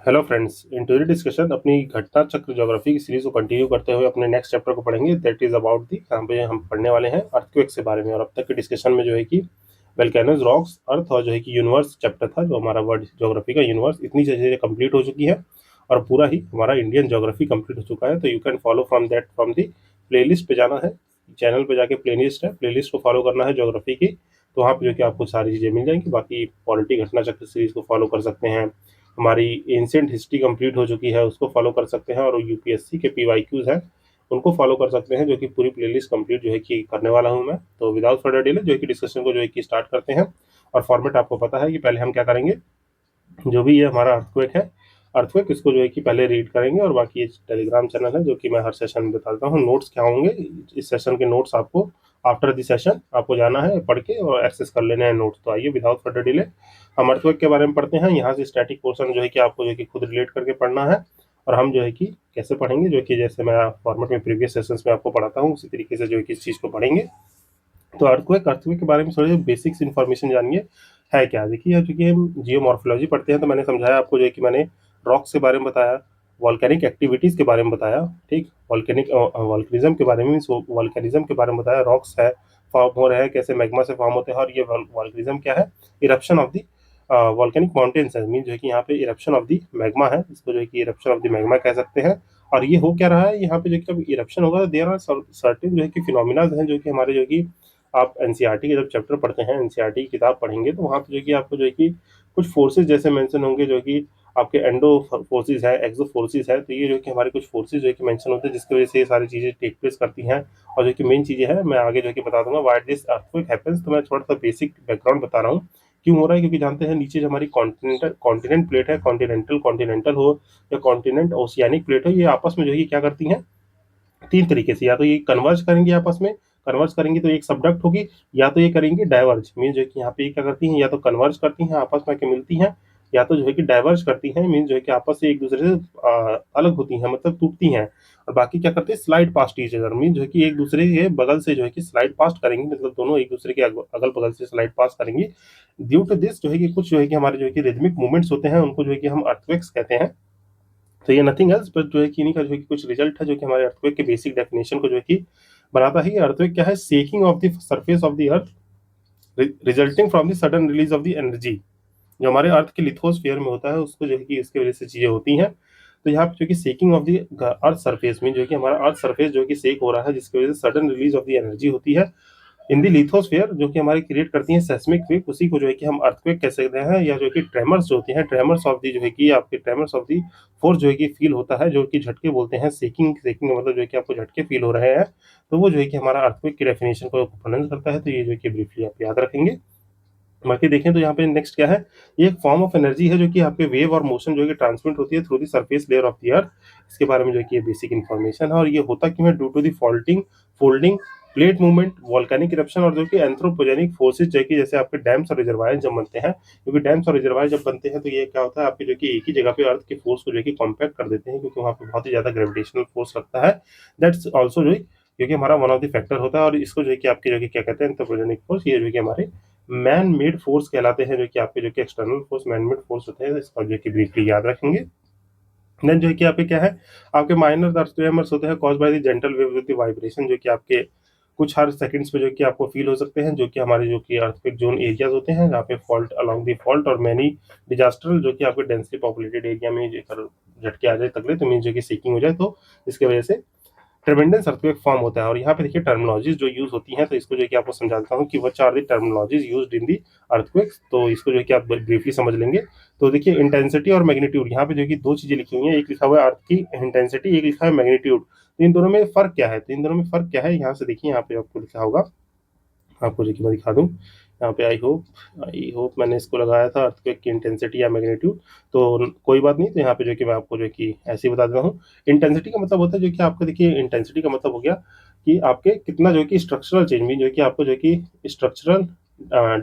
Hello friends, in today discussion अपनी घटना चक्र ज्योग्राफी की सीरीज को कंटिन्यू करते हुए अपने नेक्स्ट चैप्टर को पढ़ेंगे। दैट इज अबाउट दी यहाँ पे हम पढ़ने वाले हैं अर्थक्वेक्स के बारे में। और अब तक के डिस्कशन में जो है कि वोल्केनोज, रॉक्स, अर्थ और जो है कि यूनिवर्स चैप्टर था, जो हमारा वर्ल्ड ज्योग्राफी का यूनिवर्स, इतनी चीजें कंप्लीट हो चुकी है और पूरा ही हमारा इंडियन ज्योग्राफी कंप्लीट हो चुका है। तो you can follow from the play list पे जाना है, चैनल पे जाके प्ले लिस्ट है, प्ले लिस्ट को फॉलो करना है ज्योग्राफी की। तो वहाँ पे जो कि आपको सारी चीज़ें मिल जाएंगी। बाकी पॉलिटी घटना चक्र सीरीज को फॉलो कर सकते हैं, हमारी एंशिएंट हिस्ट्री कंप्लीट हो चुकी है उसको फॉलो कर सकते हैं, और यूपीएससी के पीवाईक्यूज हैं उनको फॉलो कर सकते हैं, जो कि पूरी प्लेलिस्ट कंप्लीट जो है कि करने वाला हूं मैं। तो विदाउट फर्दर डिले जो है कि डिस्कशन को जो है कि स्टार्ट करते हैं। और फॉर्मेट आपको पता है कि पहले हम क्या करेंगे, जो भी ये हमारा अर्थक्वेक है, अर्थक्वेक इसको जो है कि पहले रीड करेंगे, और बाकी ये टेलीग्राम चैनल है जो कि मैं हर सेशन में बताता हूँ। नोट्स क्या होंगे इस सेशन के, नोट्स आपको आफ्टर द सेशन आपको जाना है पढ़ के और एक्सेस कर लेने हैं नोट्स। तो आइए विदाउट फर्दर डिले हम अर्थक्वेक के बारे में पढ़ते हैं। यहाँ से स्टैटिक पोर्शन जो है कि आपको जो है कि खुद रिलेट करके पढ़ना है, और हम जो है कि कैसे पढ़ेंगे, जो कि जैसे मैं फॉर्मेट में प्रीवियस सेशंस में आपको पढ़ाता हूँ उसी तरीके से जो है कि इस चीज़ को पढ़ेंगे। तो अर्थक्वेक अर्थक्वेक के बारे में थोड़ी बेसिक्स इन्फॉर्मेशन जानिए है क्या। देखिए, चूंकि हम जियोमॉर्फोलॉजी पढ़ते हैं तो मैंने समझाया आपको जो है कि मैंने रॉक्स के बारे में बताया, वॉल्केनिक एक्टिविटीज के बारे में बताया, ठीक, वॉल्केनिक वॉल्केनिज्म के बारे में, वॉल्केनिज्म के बारे में बताया, रॉक्स है फॉर्म हो रहे हैं, कैसे मैग्मा से फॉर्म होते हैं, और ये वॉल्केनिज्म क्या है, eruption of the volcanic mountains है। मीन जो है कि यहाँ पे इरप्शन ऑफ दी मैग्मा है, इसको जो है कि इरप्शन ऑफ दी मैग्मा कह सकते हैं। और ये हो क्या रहा है यहाँ पे, जो कि जब इरप्शन होगा तो देयर आर सर्टेन जो है कि फिनोमिना हैं, जो कि हमारे जो कि आप एनसीईआरटी के जब चैप्टर पढ़ते हैं, एनसीईआरटी की किताब पढ़ेंगे, तो वहाँ पे जो कि आपको जो है कि कुछ फोर्सेज जैसे मेंशन होंगे, जो कि आपके एंडो फोर्सेज है, एक्सो फोर्सेज है। तो ये जो कि हमारे कुछ फोर्सेज जो है कि मेंशन होते हैं, जिसकी वजह से ये सारी चीजें टेक प्लेस करती हैं। और जो कि मेन चीजें हैं मैं आगे जो कि बता दूंगा व्हाई दिस अर्थक्वेक हैपेंस। तो मैं थोड़ा सा बेसिक बैकग्राउंड बता रहा हूँ क्यों हो रहा है, क्योंकि जानते हैं नीचे जो हमारी कॉन्टिनेंट प्लेट है, कॉन्टिनेंटल हो या कॉन्टिनेंट ओशियानिक प्लेट हो, ये आपस में जो है क्या करती हैं, तीन तरीके से। या तो ये कन्वर्ज करेंगे आपस में, कन्वर्ज करेंगे तो एक सबडक्ट होगी, या तो ये करेंगे डाइवर्ज। मीन जो है कि यहाँ पे क्या करती हैं, या तो कन्वर्ज करती हैं आपस में के मिलती हैं, या तो जो है कि डाइवर्ज करती हैं। मीन जो है कि आपस से एक दूसरे से अलग होती हैं, मतलब टूटती हैं। और बाकी क्या करते हैं, slide past each other. Mean जो है कि एक दूसरे के बगल से जो है कि स्लाइड पास्ट करेंगे, मतलब दोनों एक दूसरे के अगल बगल से स्लाइड पास करेंगे। ड्यू टू दिस जो है कि कुछ जो है कि हमारे जो है कि रिदमिक मूवमेंट्स होते हैं, उनको जो है कि हम अर्थक्वेक्स कहते हैं। तो ये नथिंग एल्स बट जो है कि इन्हीं का जो है कि कुछ रिजल्ट है, जो कि हमारे अर्थक्वेक के बेसिक डेफिनेशन को जो है कि बनाता ही। अर्थक्वेक क्या है, shaking of the surface of the earth resulting from the sudden release of the energy. जो हमारे अर्थ के लिथोस्फीयर में होता है उसको जो है कि इसके वजह से चीजें होती हैं। तो यहाँ पे जो कि सेकिंग ऑफ द अर्थ सरफेस में जो है कि हमारा अर्थ सरफेस जो है कि सेक हो रहा है, जिसकी वजह से sudden release of the energy होती है इन दी लिथोस्फीयर, जो कि हमारी क्रिएट करती है सेस्मिक वेव। उसी को जो है कि हम अर्थक्वेक कह सकते हैं, या जो कि ट्रेमर्स जो होती हैं, ट्रेमर्स ऑफ दी जो है कि आपके ट्रेमर्स ऑफ दी फोर्स जो है कि फील होता है, जो कि झटके बोलते हैं। सेकिंग सेकिंग का मतलब जो है कि आपको झटके फील हो रहे हैं, तो वो जो है कि हमारा अर्थक्वेक की डेफिनेशन को प्रोनाउंस करता है। तो ये जो है कि ब्रीफली आप याद रखेंगे। बाकी देखें तो यहाँ पे नेक्स्ट क्या है, ये एक फॉर्म ऑफ एनर्जी है जो कि आपके वेव और मोशन जो है कि ट्रांसमिट होती है through the surface layer of the earth. इसके बारे में जो है कि ये बेसिक इन्फॉर्मेशन है। और ये होता क्यों है, due to the faulting folding plate movement, volcanic eruption, और जो कि एंथ्रोपोजेनिक फोर्सेज जो कि जैसे आपके डैम्स और रिजर्वायर जब बनते हैं, क्योंकि डैम्स और रिजर्वायर जब बनते हैं तो ये क्या होता है, आपके जो कि एक ही जगह पे अर्थ के फोर्स को जो कि कॉम्पैक्ट कर देते हैं, क्योंकि वहाँ पे बहुत ही ज्यादा ग्रेविटेशनल फोर्स लगता है। दैट्स ऑल्सो जो क्योंकि हमारा वन ऑफ द फैक्टर होता है। और इसको जो है कि आपके जो कि क्या कहते हैं, एंथ्रोपोजेनिक फोर्स, ये जो कि हमारे मैन मेड फोर्स कहलाते हैं, जो कि आपके जो कि external force man made force होते हैं। इसका जो कि ब्रीफली याद रखेंगे। देन जो है कि आपके क्या है, आपके माइनर अर्थ ट्रेमर्स होते हैं cause by the gentle wave with the vibration, जो कि आपके कुछ हर सेकंड्स पे जो कि आपको फील हो सकते हैं, जो कि हमारे जो कि अर्थक्वेक जोन एरियाज होते हैं, जहाँ पे फॉल्ट अलोंग द फॉल्ट और मैनी डिजास्टर, जो कि आपके डेंसली पॉपुलेटेड एरिया में झटके आ जाए तगड़े, तो मीन जो कि सीकिंग हो जाए, तो इसकी वजह से ट्रेमेंडस अर्थक्वेक फॉर्म होता है। और यहाँ पे देखिए टर्मिनोलॉजीज जो यूज होती हैं, तो इसको जो है कि आपको समझाता हूँ कि which are the terminologies used in the earthquakes. तो इसको जो है कि आप ब्रीफली समझ लेंगे। तो देखिए इंटेंसिटी और मैग्नीट्यूड, यहाँ पे जो है कि दो चीजें लिखी हुई हैं, एक लिखा हुआ है अर्थ की इंटेंसिटी, एक लिखा है मैग्नीट्यूड। तो इन दोनों में फर्क क्या है, तो इन दोनों में फर्क क्या है, यहाँ से देखिए, यहाँ पे आपको लिखा होगा, आपको जो कि मैं दिखा दूं, यहाँ पे आई होप मैंने इसको लगाया था अर्थक्वेक की इंटेंसिटी या मैग्नीट्यूड। तो कोई बात नहीं, तो यहाँ पे जो कि मैं आपको जो कि ऐसे ही बता देता हूँ। इंटेंसिटी का मतलब होता है जो कि आपको देखिए, इंटेंसिटी का मतलब हो गया कि आपके कितना जो कि स्ट्रक्चरल चेंज भी, जो कि आपको जो कि स्ट्रक्चरल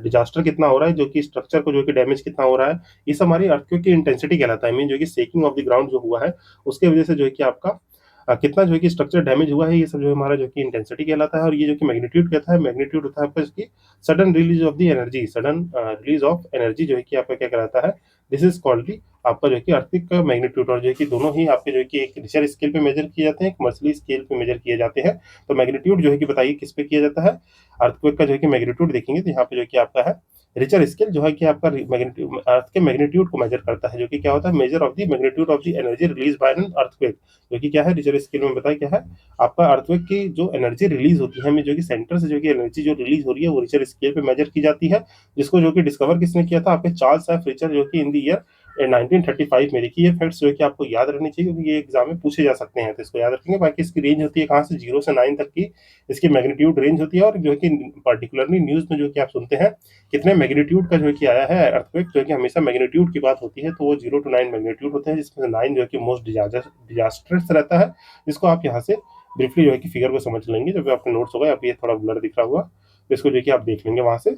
डिजास्टर कितना हो रहा है, जो कि स्ट्रक्चर को जो कि डैमेज कितना हो रहा है, ये सब हमारी अर्थक्वेक की इंटेंसिटी कहलाता है। मीन जो कि सेकिंग ऑफ द ग्राउंड जो हुआ है, उसके वजह से जो है कि आपका कितना जो है कि स्ट्रक्चर डैमेज हुआ है, ये सब जो है हमारा जो कि इंटेंसिटी कहलाता है। और ये जो कि मैग्नीट्यूड कहता है, मैग्नीट्यूड होता है आपका इसकी sudden release of the energy, sudden release of energy जो है कि आपका क्या कहलाता है, दिस इज कॉल्ड दी आपका जो है कि अर्थक्वेक का मैग्नीट्यूड। और जो है कि दोनों ही आपके जो है कि एक रिचर स्केल पे मेजर किए जाते हैं, एक मर्सली स्केल पे मेजर किए जाते हैं। तो मैग्नीट्यूड जो है कि बताइए किस पे किया जाता है। अर्थक्वेक का जो है कि मैग्नीट्यूड देखेंगे तो यहाँ पे जो है कि आपका है रिचर स्केल, जो है कि आपका मैग्नीट्यूड अर्थ के मैग्नीट्यूड को मेजर करता है, जो कि क्या होता है measure of the magnitude of the energy release by an earthquake. जो कि क्या है रिचर स्केल में बताया क्या है आपका अर्थक्वेक की जो एनर्जी रिलीज होती है हमें, जो कि सेंटर से जो कि एनर्जी जो रिलीज हो रही है वो रिचर स्केल पे मेजर की जाती है, जिसको जो कि डिस्कवर किसने किया था आपके चार्ल्स एफ रिचर, जो कि इन द ईयर 1935 में। देखिए ये फैक्ट्स जो है कि आपको याद रखनी चाहिए, क्योंकि ये एग्जाम में पूछे जा सकते हैं, तो इसको याद रखेंगे। बाकी इसकी रेंज होती है कहाँ से 0 से 9 तक की इसकी मैग्नीट्यूड रेंज होती है। और जो है कि पर्टिकुलरली न्यूज में जो कि आप सुनते हैं कितने मैग्नीट्यूड का जो है कि आया है अर्थक्वेक, जो है कि हमेशा मैग्नीट्यूड की बात होती है, तो वो 0 to 9 मैग्नीट्यूड होते हैं, जिसमें से 9 जो है कि मोस्ट डिजास्टर्स रहता है, जिसको आप यहाँ से ब्रीफली जो है कि फिगर को समझ लेंगे। जब आपके नोट्स होगा आप ये थोड़ा ब्लर दिख रहा होगा, तो इसको जो है कि आप देख लेंगे वहां से।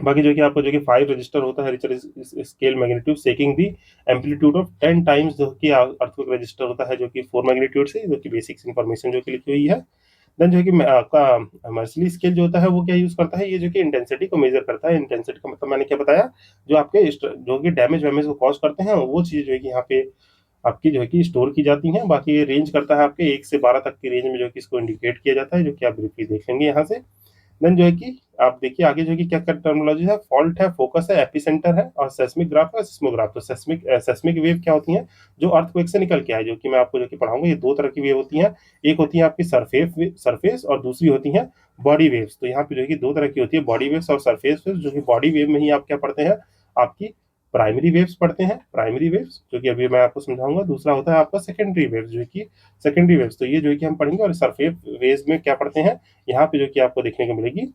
बाकी जो कि आपको जो कि 5 रजिस्टर होता है Richter scale magnitude seeking the amplitude of 10 times, जो कि अर्थक्वेक रजिस्टर होता है जो कि 4 मैग्नीट्यूड से, जो कि बेसिक्स इन्फॉर्मेशन जो कि लिखी हुई है। देन जो है कि आपका मर्सली स्केल जो होता है वो क्या यूज करता है, ये जो कि इंटेंसिटी को मेजर करता है। इंटेंसिटी का मतलब मैंने क्या बताया, जो आपके जो कि डैमेज वैमेज को कॉज करते हैं वो चीज जो है कि यहाँ पे आपकी जो है कि स्टोर की जाती है। बाकी ये रेंज करता है आपके 1 से 12 तक की रेंज में जो कि इसको इंडिकेट किया जाता है, जो कि आप ब्रीफली देख लेंगे यहाँ से। देन जो है कि आप देखिए आगे जो है कि क्या क्या टर्मिनोलॉजी है, फॉल्ट है, फोकस है, एपिसेंटर है और सेस्मिक ग्राफ है, सिस्मोग्राफ। तो सेस्मिक वेव क्या होती है, जो अर्थक्वेक से निकल के आए, जो कि मैं आपको जो कि पढ़ाऊंगा। ये दो तरह की वेव होती हैं, एक होती है आपकी सरफेस और दूसरी होती है बॉडी वेव्स। तो यहाँ पे जो है कि दो तरह की होती है, बॉडी वेव्स और सरफेस वेव्स। जो कि बॉडी वेव में ही आप क्या पढ़ते हैं, आपकी प्राइमरी वेव्स पढ़ते हैं, प्राइमरी वेव्स जो कि अभी मैं आपको समझाऊंगा। दूसरा होता है आपका सेकेंडरी वेव्स, जो कि सेकेंडरी वेव्स। तो ये जो है कि हम पढ़ेंगे। और सरफेस वेव्स में क्या पढ़ते हैं, यहाँ पे जो कि आपको देखने को मिलेगी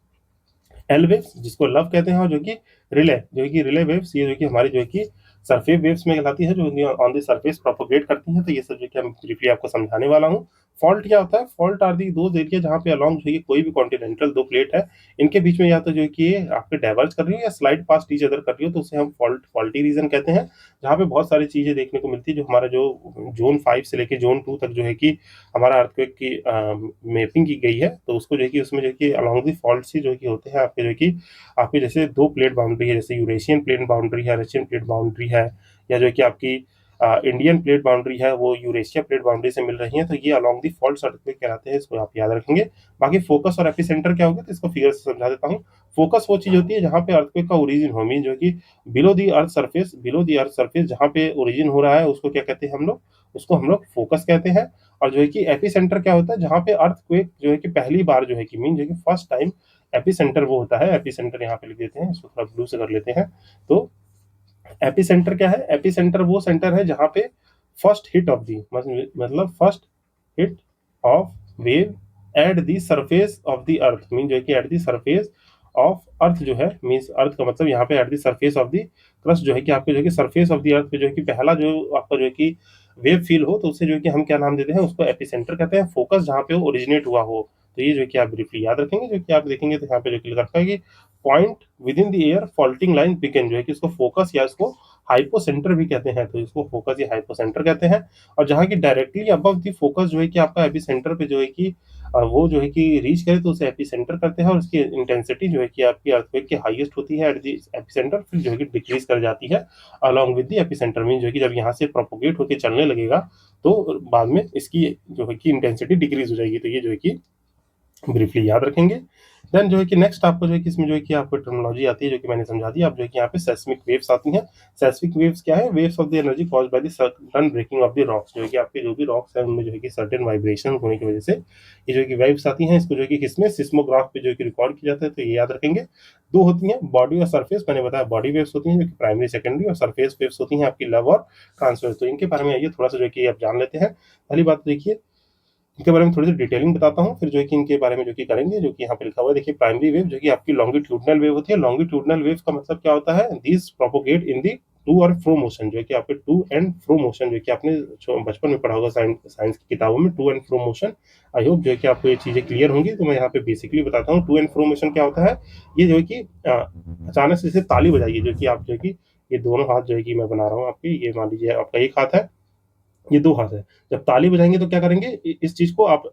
एल वेव्स, जिसको लव कहते हैं, और जो कि रिले, जो कि रिले वेव्स, ये जो कि हमारी जो है कि सरफेस वेव्स में कहलाती है, जो ऑन द सरफेस प्रोपोगेट करती हैं। तो ये सब जो कि हम ब्रीफली आपको समझाने वाला हूँ। फॉल्ट क्या होता है, फॉल्ट आर दी दो एरिया जहाँ पे अलॉन्ग जो है कोई भी कॉन्टिनेंटल दो प्लेट है, इनके बीच में या तो जो है कि ये आपके डाइवर्ज कर रही हो या स्लाइड पास्ट ईच अदर कर रही हो, तो उसे हम फॉल्टी रीजन कहते हैं। जहाँ पे बहुत सारी चीजें देखने को मिलती है, जो हमारा जो जोन 5 से लेके जोन 2 तक जो है कि हमारा अर्थक्वेक की मैपिंग की गई है। तो उसको जो है कि उसमें जो है कि अलॉन्ग दी फॉल्ट से जो है कि होते हैं आपके जो है कि आपके जैसे दो प्लेट बाउंड्री है, जैसे यूरेशियन प्लेट बाउंड्री है, रशियन प्लेट बाउंड्री है, या जो है कि आपकी इंडियन प्लेट बाउंड्री है वो यूरेशिया प्लेट बाउंड्री से मिल रही है। तो ये अलॉन्ग दी फॉल्ट अर्थक्वेक कहलाते हैं, इसको आप याद रखेंगे। बाकी फोकस और एपिसेंटर क्या होगा, तो इसको फिगर से समझा देता हूँ। फोकस वो चीज होती है जहाँ पे अर्थक्वेक का ओरिजिन हो, मीन जो कि below the earth surface, below the earth surface जहाँ पे ओरिजिन हो रहा है, उसको क्या कहते हैं हम लोग, उसको हम लोग फोकस कहते हैं। और जो है कि एपिसेंटर क्या होता है, जहाँ पे अर्थक्वेक जो है कि पहली बार जो है कि मीन जो कि फर्स्ट टाइम एपिसेंटर वो होता है। एपिसेंटर यहाँ पे लिख देते हैं, इसको थोड़ा ब्लू से कर लेते हैं। तो एपिसेंटर क्या है, एपिसेंटर वो सेंटर है जहाँ पे फर्स्ट हिट ऑफ दी, मतलब first hit of wave at the surface of the earth, mean जो है कि at the surface of earth जो है, मीन्स अर्थ का मतलब यहाँ पे at the surface of the crust, जो है कि आपके जो है कि सरफेस ऑफ दी अर्थ पे जो है कि पहला जो आपका जो है कि वेव फील हो, तो उसे जो है कि हम क्या नाम देते हैं, उसको एपिसेंटर कहते हैं। फोकस जहाँ पे ओरिजिनेट हुआ हो। तो ये जो है कि आप ब्रीफली याद रखेंगे। जो कि आप देखेंगे तो यहाँ पे जो कि लिखा है कि point with in the air faulting line begin, जो है कि इसको फोकस या इसको हाइपोसेंटर भी कहते हैं। तो इसको फोकस या हाइपोसेंटर कहते हैं। और जहाँ की डायरेक्टली अबव द फोकस जो है कि आपका एपिसेंटर पे जो है कि वो जो है कि रीच करे, तो उसे एपिसेंटर करते हैं। और उसकी इंटेंसिटी जो है कि आपकी अर्थक्वेक की हाईएस्ट होती है एट द एपिसेंटर, फिर जो है कि डिक्रीज कर जाती है along with the epicentre, mean जो है कि जब यहाँ से प्रोपोगेट होकर चलने लगेगा तो बाद में इसकी जो है कि इंटेंसिटी डिक्रीज हो जाएगी। तो ये जो है कि ब्रीफली याद रखेंगे। देन जो है कि नेक्स्ट आपको जो है कि इसमें जो है कि आपको टर्मिनोलॉजी आती है, जो कि मैंने समझा दी। आप जो है कि यहाँ पे सेस्मिक वेव्स आती हैं। सेस्मिक वेव्स क्या है, waves of the energy caused by the sudden breaking of the rocks, जो है कि आपके जो भी रॉक्स हैं उनमें जो है कि सर्टेन वाइब्रेशन होने की वजह से ये जो है कि वेव्स आती हैं। इसको जो है कि किसमें, सिस्मोग्राफ पे जो है कि रिकॉर्ड किया जाता है। तो ये याद रखेंगे। दो होती हैं, बॉडी और सरफेस। मैंने बताया बॉडी वेव्स होती हैं जो कि प्राइमरी सेकेंडरी, और सरफेस वेव्स होती हैं आपकी लव और ट्रांसवर्स। तो इनके बारे में आइए थोड़ा सा जो है कि आप जान लेते हैं। पहली बात देखिए, इनके बारे में थोड़ी सी डिटेलिंग बताता हूँ, फिर जो है कि इनके बारे में जो कि करेंगे। जो कि यहाँ पे लिखा हुआ है देखिए, प्राइमरी वेव जो कि आपकी लॉन्गिट्यूडनल वेव होती है। लॉन्गिट्यूडनल वेव का मतलब क्या होता है, this propagate in the to और फ्रो मोशन, जो है कि आपके टू एंड फ्रो मोशन, जो कि आपने बचपन में पढ़ा होगा साइंस की किताबों में, to and fro motion. I hope जो है कि आपको ये चीजें क्लियर होंगी। तो मैं यहाँ पे बेसिकली बताता हूँ टू एंड फ्रो मोशन क्या होता है। ये जो है कि अचानक से जैसे ताली बजाइए, जो कि आप जो है कि ये दोनों हाथ जो है कि मैं बना रहा हूँ आपके, ये मान लीजिए आपका एक हाथ है, ये दो हाथ है। जब ताली बजाएंगे तो क्या करेंगे, इस चीज को आप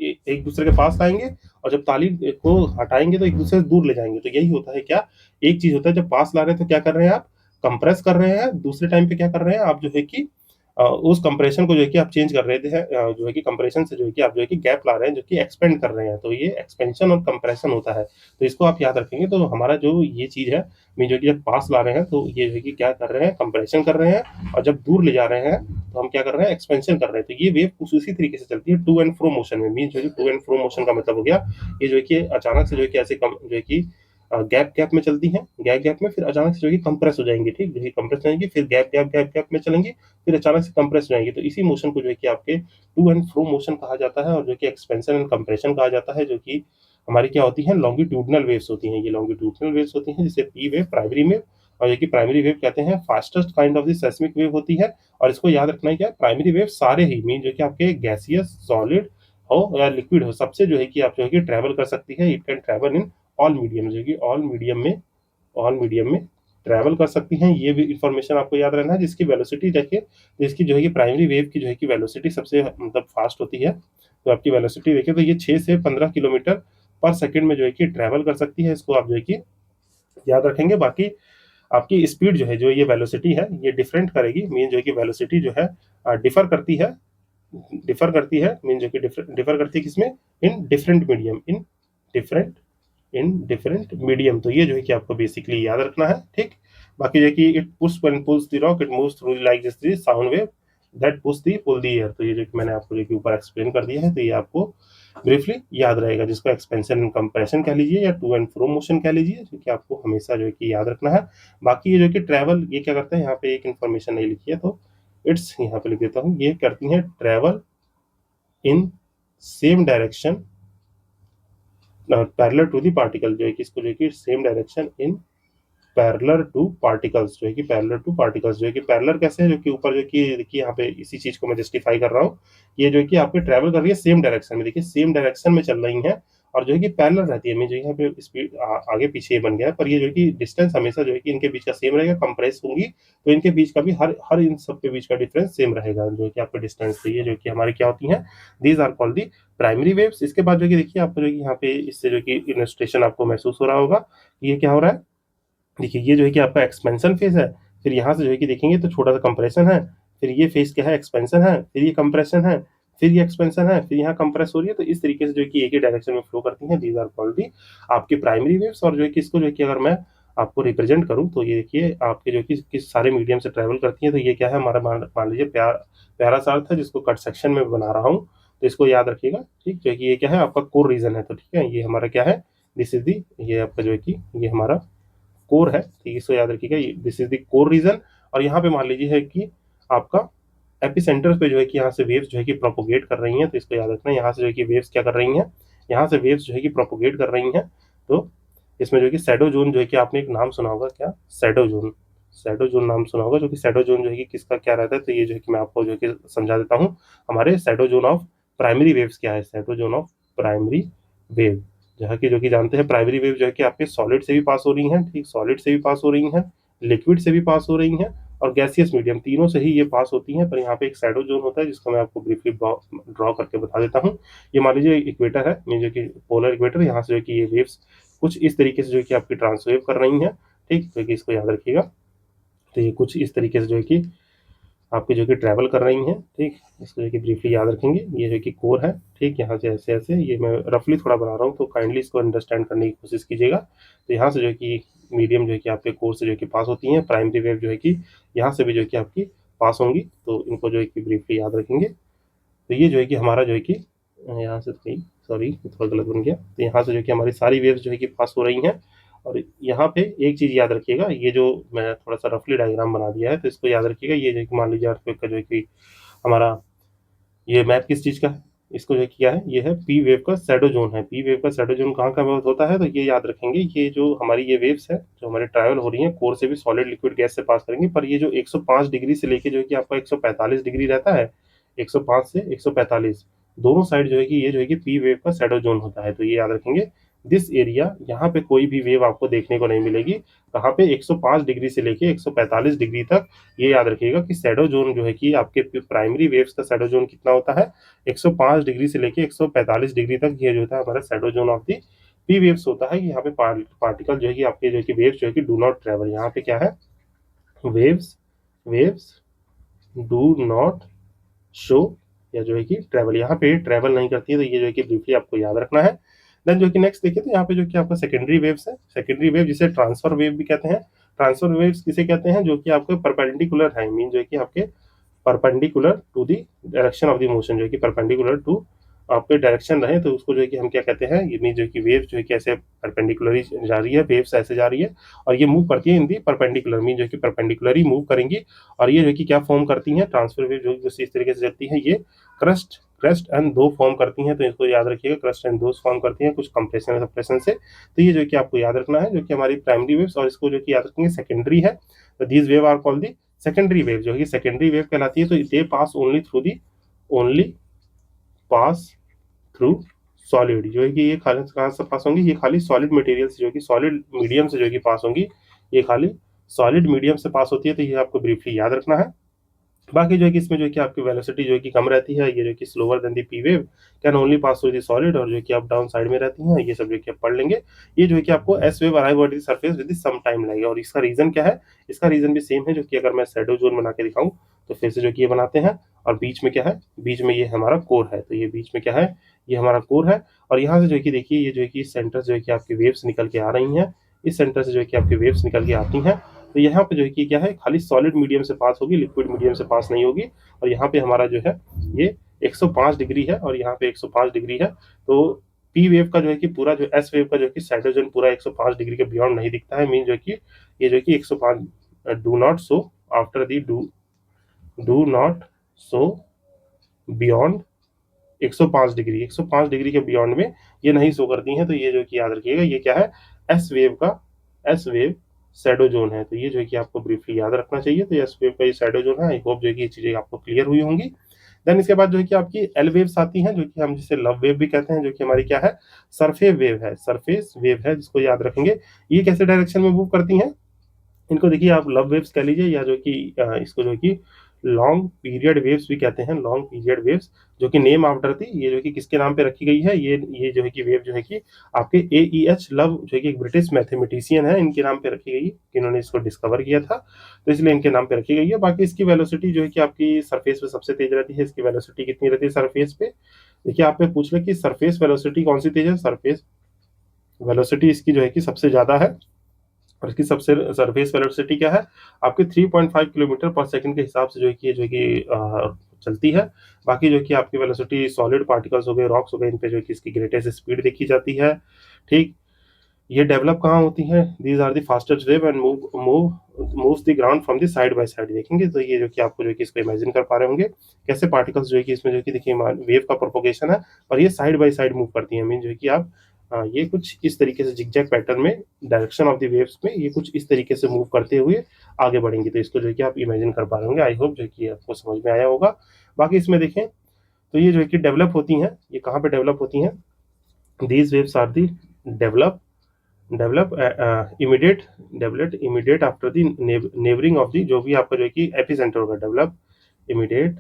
एक दूसरे के पास लाएंगे, और जब ताली को हटाएंगे तो एक दूसरे से दूर ले जाएंगे। तो यही होता है क्या, एक चीज होता है जब पास ला रहे हैं तो क्या कर रहे हैं आप, कंप्रेस कर रहे हैं, दूसरे टाइम पे क्या कर रहे हैं आप जो है कि उस कंप्रेशन को जो है कि आप चेंज कर रहे थे जो है कि कंप्रेशन से जो है कि आप जो है कि गैप ला रहे हैं, जो कि एक्सपेंड कर रहे हैं, तो ये एक्सपेंशन और कंप्रेशन होता है। तो इसको आप याद रखेंगे। तो हमारा जो ये चीज़ है, मीन जो कि जब पास ला रहे हैं तो ये जो है कि क्या कर रहे हैं, कंप्रेशन कर रहे हैं, और जब दूर ले जा रहे हैं तो हम क्या कर रहे हैं, एक्सपेंशन कर रहे हैं। तो ये वेव कुछ उसी तरीके से चलती है टू एंड फ्रो मोशन में। मीन जो है टू एंड फ्रो मोशन का मतलब हो गया, ये जो है कि अचानक से जो है कि ऐसे जो है कि गैप गैप में चलती हैं, गैप गैप में फिर अचानक से जो है कंप्रेस हो जाएंगी, ठीक, जो है कंप्रेस हो जाएंगी, फिर गैप गैप गैप गैप में चलेंगी, फिर अचानक से कंप्रेस हो जाएंगी। तो इसी मोशन को जो है कि आपके टू एंड फ्रो मोशन कहा जाता है, और जो कि एक्सपेंशन एंड कंप्रेशन कहा जाता है, जो कि हमारी क्या होती है, लॉन्गिट्यूडनल वेव्स होती हैं। ये लॉन्गिट्यूडनल वेव्स होती हैं, जिसे पी वेव, प्राइमरी वेव, और जो कि प्राइमरी वेव कहते हैं fastest kind of the seismic wave होती है। और इसको याद रखना है क्या, प्राइमरी वेव सारे ही मीन जो कि आपके गैसियस, सॉलिड हो या लिक्विड हो, सबसे जो है कि आप जो है कि ट्रैवल कर सकती है। It can travel in all medium, जो कि ऑल मीडियम में ट्रैवल कर सकती हैं। ये भी इंफॉर्मेशन आपको याद रहना है। जिसकी वेलोसिटी देखिए, जिसकी जो है कि प्राइमरी वेव की जो है कि वेलोसिटी सबसे मतलब फास्ट होती है, तो आपकी वेलोसिटी देखिए तो ये 6 से 15 किलोमीटर पर सेकंड में जो है कि ट्रैवल कर सकती है। इसको आप जो है कि याद रखेंगे। बाकी आपकी स्पीड जो है, जो ये वेलोसिटी है, ये डिफरेंट करेगी। मीन जो है कि वेलोसिटी जो है डिफर करती है, मीन जो कि डिफर करती है किसमें, in different medium, in different medium. तो ये जो है कि आपको बेसिकली याद रखना है, ठीक। बाकी जो है कि it push when pulls the rock, it moves through like this sound wave that push the pull the air. तो ये जो कि मैंने आपको जो कि ऊपर एक्सप्लेन कर दिया है, तो ये आपको ब्रीफली याद रहेगा, जिसको एक्सपेंशन एंड कंप्रेशन कह लीजिए या टू एंड फ्रो मोशन कह लीजिए, जो कि आपको हमेशा जो है कि याद रखना है। बाकी ये जो कि ट्रैवल, ये क्या करते हैं, यहाँ पे एक इन्फॉर्मेशन नहीं लिखी है, तो इट्स यहाँ पे लिख देता हूँ, ये करती हैं travel in same direction parallel to the particle, जो है कि इसको जो है कि same direction in parallel to particles, जो है कि पैरेलल टू पार्टिकल्स, जो है कि पैरेलल कैसे है, जो कि ऊपर जो कि देखिए यहाँ पे इसी चीज को मैं जस्टिफाई कर रहा हूँ। ये जो है कि आपके ट्रैवल कर रही है सेम डायरेक्शन में, देखिए सेम डायरेक्शन में चल रही है, और जो है कि पैरेलल रहती है। मैं जो यहाँ पे स्पीड आगे पीछे बन गया है, पर ये जो है कि डिस्टेंस हमेशा जो है कि इनके बीच का सेम रहेगा। कंप्रेस होंगी तो इनके बीच का भी हर हर इन सब के बीच का डिफरेंस सेम रहेगा, जो है कि आपका डिस्टेंस। तो ये जो कि हमारी क्या होती है, these are called the primary waves. इसके बाद जो कि देखिए आपको जो कि यहाँ पे इससे जो कि इलस्ट्रेशन आपको महसूस हो रहा होगा, ये क्या हो रहा है। देखिए ये जो है कि आपका एक्सपेंशन फेज है, फिर यहाँ से जो है कि देखेंगे तो छोटा सा कंप्रेशन है, फिर ये फेज क्या है, एक्सपेंशन है, फिर ये कंप्रेशन है, फिर ये एक्सपेंशन है, फिर यहाँ कंप्रेस हो रही है। तो इस तरीके से जो है कि एक ही डायरेक्शन में फ्लो करती हैं। दीज आर कॉल्ड दी आपकी प्राइमरी वेव्स। और जो है कि इसको जो है कि अगर मैं आपको रिप्रेजेंट करूँ, तो ये देखिए आपके जो कि किस सारे मीडियम से ट्रेवल करती हैं। तो ये क्या है हमारा, मान लीजिए प्यारा सा अर्थ है, जिसको कट सेक्शन में बना रहा हूँ, तो इसको याद रखिएगा, ठीक। जो है कि ये क्या है आपका कोर रीजन है, तो ठीक है, ये हमारा क्या है, दिस इज दी, ये आपका जो है कि ये हमारा कोर है, ठीक है, इसको याद रखिएगा, this is the core region. और यहाँ पे मान लीजिए है कि आपका एपिसेंटर पे जो है कि यहाँ से वेव्स जो है कि प्रोपोगेट कर रही हैं, तो इसको याद रखना है। यहाँ से जो है कि वेव्स क्या कर रही हैं, यहाँ से वेव्स जो है कि प्रोपोगेट कर रही हैं। तो इसमें जो है कि शैडो जोन, जो है कि आपने एक नाम सुना होगा, क्या, शैडो जोन, शैडो जोन नाम सुना होगा। जो कि शैडो जोन जो है कि किसका क्या रहता है, तो ये जो है कि मैं आपको जो है कि समझा देता हूँ। हमारे shadow zone of primary waves क्या है, shadow zone of primary wave, जहाँ की जो कि जानते हैं प्राइमरी वेव जो है कि आपके सॉलिड से भी पास हो रही हैं, ठीक, सॉलिड से भी पास हो रही हैं, लिक्विड से भी पास हो रही हैं, और गैसियस मीडियम, तीनों से ही ये पास होती हैं। पर यहाँ पे एक शैडो जोन होता है, जिसको मैं आपको ब्रीफली ड्रॉ करके बता देता हूँ। ये मान लीजिए इक्वेटर है, ये जो कि पोलर इक्वेटर, यहाँ से जो कि ये वेव्स कुछ इस तरीके से जो कि आपकी ट्रांसवेव कर रही हैं, ठीक, तो इसको याद रखिएगा। तो ये कुछ इस तरीके से जो है कि आपके जो कि ट्रैवल कर रही हैं, ठीक, इसको जो कि ब्रीफली याद रखेंगे। ये जो कि कोर है, ठीक, यहाँ से ऐसे ऐसे, ये मैं रफली थोड़ा बना रहा हूँ, तो काइंडली इसको अंडरस्टैंड करने की कोशिश कीजिएगा। तो यहाँ से जो है कि मीडियम जो है कि आपके कोर से जो कि पास होती हैं, प्राइमरी वेव जो है कि यहाँ से भी जो है कि आपकी पास होंगी, तो इनको जो है कि ब्रीफली याद रखेंगे। तो ये जो है कि हमारा जो है कि यहाँ से थोड़ी, सॉरी थोड़ा गलत बन गया, तो यहाँ से जो कि हमारी सारी वेव्स जो है कि पास हो रही हैं। और यहाँ पे एक चीज़ याद रखिएगा, ये जो मैं थोड़ा सा रफली डायग्राम बना दिया है, तो इसको याद रखिएगा। ये जो है कि मान लीजिए अर्थक्वेक का जो है कि हमारा ये मैप किस चीज़ का है, इसको जो है कि क्या है, ये है पी वेव का शैडो जोन है। पी वेव का शैडो जोन कहाँ कहाँ होता है, तो ये याद रखेंगे। ये जो हमारी ये वेव्स है, जो हमारे ट्रैवल हो रही हैं, कोर से भी सॉलिड लिक्विड गैस से पास करेंगे, पर ये जो 105 डिग्री से लेके जो है कि आपका 145 डिग्री रहता है, 105 से 145 दोनों साइड जो है कि ये जो है कि पी वेव का शैडो जोन होता है। तो ये याद रखेंगे, दिस एरिया, यहाँ पे कोई भी वेव आपको देखने को नहीं मिलेगी। कहाँ पे, 105 डिग्री से लेके 145 डिग्री तक। ये याद रखिएगा कि शैडो जोन जो है कि आपके प्राइमरी वेव्स का शैडो जोन कितना होता है, 105 डिग्री से लेके 145 डिग्री तक। ये जो होता है हमारा shadow zone of the P waves होता है। यहाँ पे पार्टिकल जो है कि आपके जो है कि वेव्स जो है कि डू नॉट ट्रेवल, यहाँ पे क्या है, waves waves do not show या जो है कि ट्रैवल, यहाँ पे ट्रैवल नहीं करती है, तो ये जो है कि ब्रीफली आपको याद रखना है। देन जो कि नेक्स्ट देखिए तो यहाँ पे जो कि आपका सेकेंडरी वेव्स है, सेकेंडरी वेव जिसे ट्रांसफर वेव भी कहते हैं। ट्रांसफर वेव्स किसे कहते हैं, जो कि आपके परपेंडिकुलर है, मीन जो है कि आपके perpendicular to the direction of the motion, जो है कि परपेंडिकुलर टू आपके डायरेक्शन रहे तो उसको जो है कि हम क्या कहते हैं, ये मीन जो है कि वेव जो है कि ऐसे परपेंडिकुलरली जा रही है, वेव्स ऐसे जा रही है और ये मूव करती है इन दी परपेंडिकुलर, मीन जो है कि परपेंडिकुलरली मूव करेंगी और ये जो है कि क्या फॉर्म करती हैं, ट्रांसफर वेव जो इस तरीके से चलती है, ये क्रस्ट क्रस्ट एंड दो फॉर्म करती हैं, तो इसको याद रखिएगा, क्रस्ट एंड दो फॉर्म करती हैं कुछ कंप्रेशन और सप्रेशन से। तो ये जो कि आपको याद रखना है, जो कि हमारी प्राइमरी वेव्स, और इसको जो कि याद रखेंगे सेकेंडरी है, तो these wave are called the secondary wave, जो है सेकेंडरी वेव कहलाती है। तो they pass only pass through solid, जो है कि ये खाली कहाँ से पास होंगी, ये खाली सॉलिड मटेरियल से, जो कि सॉलिड मीडियम से जो कि पास होंगी, ये खाली सॉलिड मीडियम से पास होती है, तो ये आपको ब्रीफली याद रखना है। बाकी जो है कि इसमें जो है कि आपकी वेलोसिटी जो है कि कम रहती है, ये जो कि slower then the P wave can only pass through the solid, और जो कि आप डाउन साइड में रहती हैं, ये सब जो कि आप पढ़ लेंगे। ये जो है कि आपको S wave arrive at the surface with some time लगेगा, और इसका रीजन क्या है, इसका रीजन भी सेम है, जो कि अगर मैं शैडो जोन बना के दिखाऊं तो फिर से जो कि ये बनाते हैं, और बीच में क्या है, बीच में ये हमारा कोर है, तो ये बीच में क्या है, ये हमारा कोर है, और यहाँ से जो है कि देखिए ये जो है कि सेंटर जो है कि आपकी वेव्स निकल के आ रही हैं, इस सेंटर से जो है कि आपकी वेव्स निकल के आती हैं, तो यहाँ पे जो है कि क्या है, खाली सॉलिड मीडियम से पास होगी, लिक्विड मीडियम से पास नहीं होगी, और यहाँ पे हमारा जो है ये 105 डिग्री है और यहाँ पे 105 डिग्री है, तो पी वेव का जो है कि पूरा जो एस वेव का जो है कि शैडो जोन पूरा 105 डिग्री के बियॉन्ड नहीं दिखता है, मीन जो है कि ये जो है कि 105 do not so after the do not so beyond 105 degree के बियॉन्ड में ये नहीं शो करती हैं, तो ये जो कि याद रखिएगा, ये क्या है, एस वेव शैडो जोन है, तो ये जो है कि आपको ब्रीफली याद रखना चाहिए। तो एस वेव का ये शैडो जोन है, आई होप जो है कि ये चीजें आपको क्लियर हुई होंगी। देन इसके बाद जो है कि आपकी एल वेव्स आती हैं, जो कि हम जिसे लव वेव भी कहते हैं, जो कि हमारी क्या है, सरफेस वेव है, जिसको याद रखेंगे। ये कैसे डायरेक्शन में मूव करती हैं, इनको देखिए आप लव वेव्स कह लीजिए, या जो कि इसको जो कि लॉन्ग पीरियड वेव्स भी कहते हैं, लॉन्ग पीरियड वेव्स, जो कि नेम आफ्टर थी, ये जो कि किसके नाम पे रखी गई है, ये जो है कि वेव जो है कि आपके AEH लव, जो है कि एक ब्रिटिश मैथमेटिशियन है, इनके नाम पे रखी गई है, इन्होंने इसको डिस्कवर किया था, तो इसलिए इनके नाम पे रखी गई है। बाकी इसकी वेलोसिटी जो है कि आपकी सरफेस पे सबसे तेज रहती है, इसकी वेलोसिटी कितनी रहती है सरफेस पे, देखिए आप पूछ ले कि सरफेस वेलोसिटी कौन सी तेज है, सरफेस वेलोसिटी इसकी जो है कि सबसे ज्यादा है, और इसकी सबसे सरफेस वेलोसिटी क्या है, आपके 3.5 किलोमीटर पर सेकंड के हिसाब से जो है कि जो है कि चलती है। बाकी जो कि आपकी वेलोसिटी सॉलिड पार्टिकल्स हो गए, रॉक्स हो गए, इन पे जो कि इसकी ग्रेटेस्ट स्पीड देखी जाती है। ठीक, ये डेवलप कहाँ होती हैं, these are the fastest wave and moves the ground from the side by side, देखेंगे तो ये जो कि आपको जो कि इसको इमेजिन कर पा रहे होंगे, कैसे पार्टिकल्स जो है कि इसमें जो कि देखिए वेव का प्रोपोगेशन है, और ये साइड बाय साइड मूव करती है, मीन जो है कि आप ये कुछ इस तरीके से जिगजैग पैटर्न में डायरेक्शन ऑफ द वेव्स में ये कुछ इस तरीके से मूव करते हुए आगे बढ़ेंगी, तो इसको जो है कि आप इमेजिन कर पा रहे होंगे। आई होप जो है कि आपको समझ में आया होगा। बाकी इसमें देखें तो ये जो है कि डेवलप होती हैं, ये कहाँ पे डेवलप होती हैं, these waves are the develop develop immediate after the neighbouring of the, जो भी आपका जो है कि एपिसेंटर होगा, develop immediate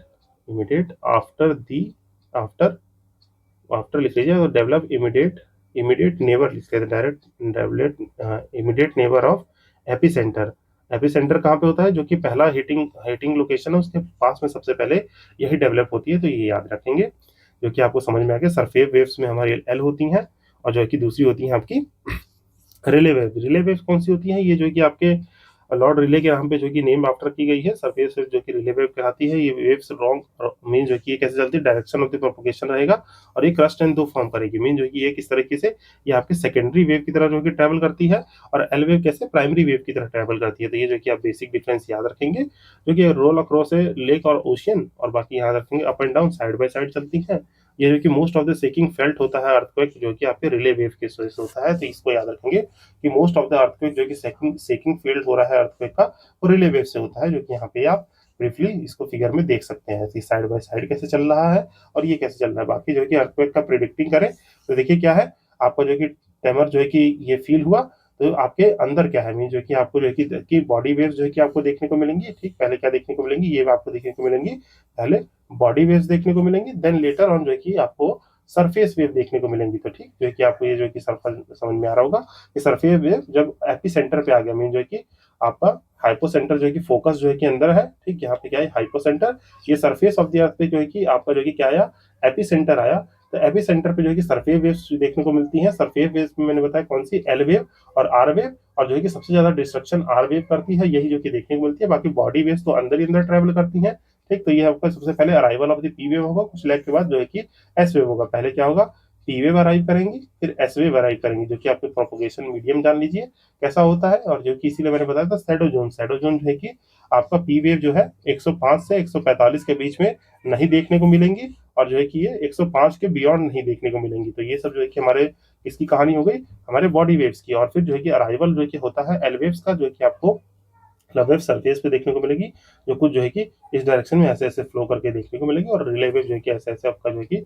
immediate after the after after लिख लीजिए, तो डेवलप इमीडिएट नेबर लिख लेते हैं, direct develop immediate neighbour of epicentre. Epicentre कहाँ पे होता है, जो कि पहला हिटिंग लोकेशन है, उसके पास में सबसे पहले यही डेवलप होती है, तो ये याद रखेंगे, जो कि आपको समझ में आ गया। सरफेस वेव्स में हमारी एल होती हैं, और जो है कि दूसरी होती है आपकी रिले वेव कौन सी होती है, ये जो कि आपके लॉर्ड रिले के नाम पे जो कि नेम आफ्टर की गई है, सरफेस वेव जो कि रिले वेव कहलाती है। ये वेव्स रॉन्ग मीन जो कि ये कैसे चलती है, डायरेक्शन ऑफ द प्रोपोगेशन रहेगा, और ये क्रस्ट एंड दो फॉर्म करेगी, मीन जो कि ये किस तरीके से ये आपके सेकेंडरी वेव की तरह जो कि ट्रैवल करती है, और एल वेव कैसे प्राइमरी वेव की तरह ट्रैवल करती है। तो ये जो कि आप बेसिक डिफरेंस याद रखेंगे, जो कि रोल अक्रॉस है लेक और ओशियन, और बाकी याद रखेंगे up and down side by side चलती है। ये जो कि मोस्ट ऑफ द सेकिंग फेल्ट होता है अर्थक्वेक, जो कि आपके रिले वेव के वजह से होता है, तो इसको याद रखेंगे कि मोस्ट ऑफ द अर्थक्वेक जो कि सेकिंग फील्ड हो रहा है अर्थक्वेक का, वो रिले वेव से होता है, जो कि यहाँ पे आप ब्रीफली इसको फिगर में देख सकते हैं, साइड बाय साइड कैसे चल रहा है और ये कैसे चल रहा है। बाकी जो कि अर्थक्वेक का प्रिडिक्टिंग करें तो देखिए क्या है, आपका जो कि ट्रेमर जो है कि ये फील हुआ, तो आपके अंदर क्या है, मीन जो कि आपको जो है कि बॉडी वेव्स जो है कि आपको देखने को मिलेंगी। ठीक, पहले क्या देखने को मिलेंगी, ये आपको देखने को मिलेंगी, पहले बॉडी वेव्स देखने को मिलेंगी, देन लेटर ऑन जो है कि आपको सरफेस वेव देखने को मिलेंगी। तो ठीक, जो है कि आपको ये जो है कि समझ में आ रहा होगा कि सरफेस वेव जब एपी सेंटर पे आ गया, मीन जो है कि आपका हाइपोसेंटर जो है कि फोकस जो है कि अंदर है, ठीक, यहाँ पे क्या है हाइपोसेंटर, ये सरफेस ऑफ द अर्थ पे जो है कि आपका जो है कि क्या आया, एपिसेंटर आया। तो एपिसेंटर पे जो है कि सरफेस वेव्स देखने को मिलती हैं। सरफेस वेव्स में मैंने बताया कौन सी, एल वेव और आर वेव, और जो है कि सबसे ज्यादा डिस्ट्रक्शन आर वेव करती है, यही जो कि देखने को मिलती है। बाकी बॉडी वेव्स तो अंदर ही अंदर ट्रेवल करती हैं, ठीक। तो ये आपका सबसे पहले arrival of the P wave होगा, कुछ लैग के बाद जो है कि एस वेव होगा। पहले क्या होगा, पी वेव अराइव करेंगी, फिर एस वेव अराइव करेंगी, जो कि आपके प्रोपोगेशन मीडियम जान लीजिए कैसा होता है। और जो कि इसीलिए मैंने बताया था शैडो जोन, शैडो जोन जो है कि आपका पी वेव जो है 105 से 145 के बीच में नहीं देखने को मिलेंगी, और जो है कि ये 105 के बियॉन्ड नहीं देखने को मिलेंगी। तो ये सब जो है कि हमारे इसकी कहानी हो गई हमारे बॉडी वेव्स की। और फिर जो है कि अराइवल जो है कि होता है एल वेव्स का, जो है कि आपको वेव सरफेस पे देखने को मिलेगी, जो कुछ जो है कि इस डायरेक्शन में ऐसे ऐसे फ्लो करके देखने को मिलेगी, और रिले वेव जो है कि ऐसे ऐसे आपका जो है कि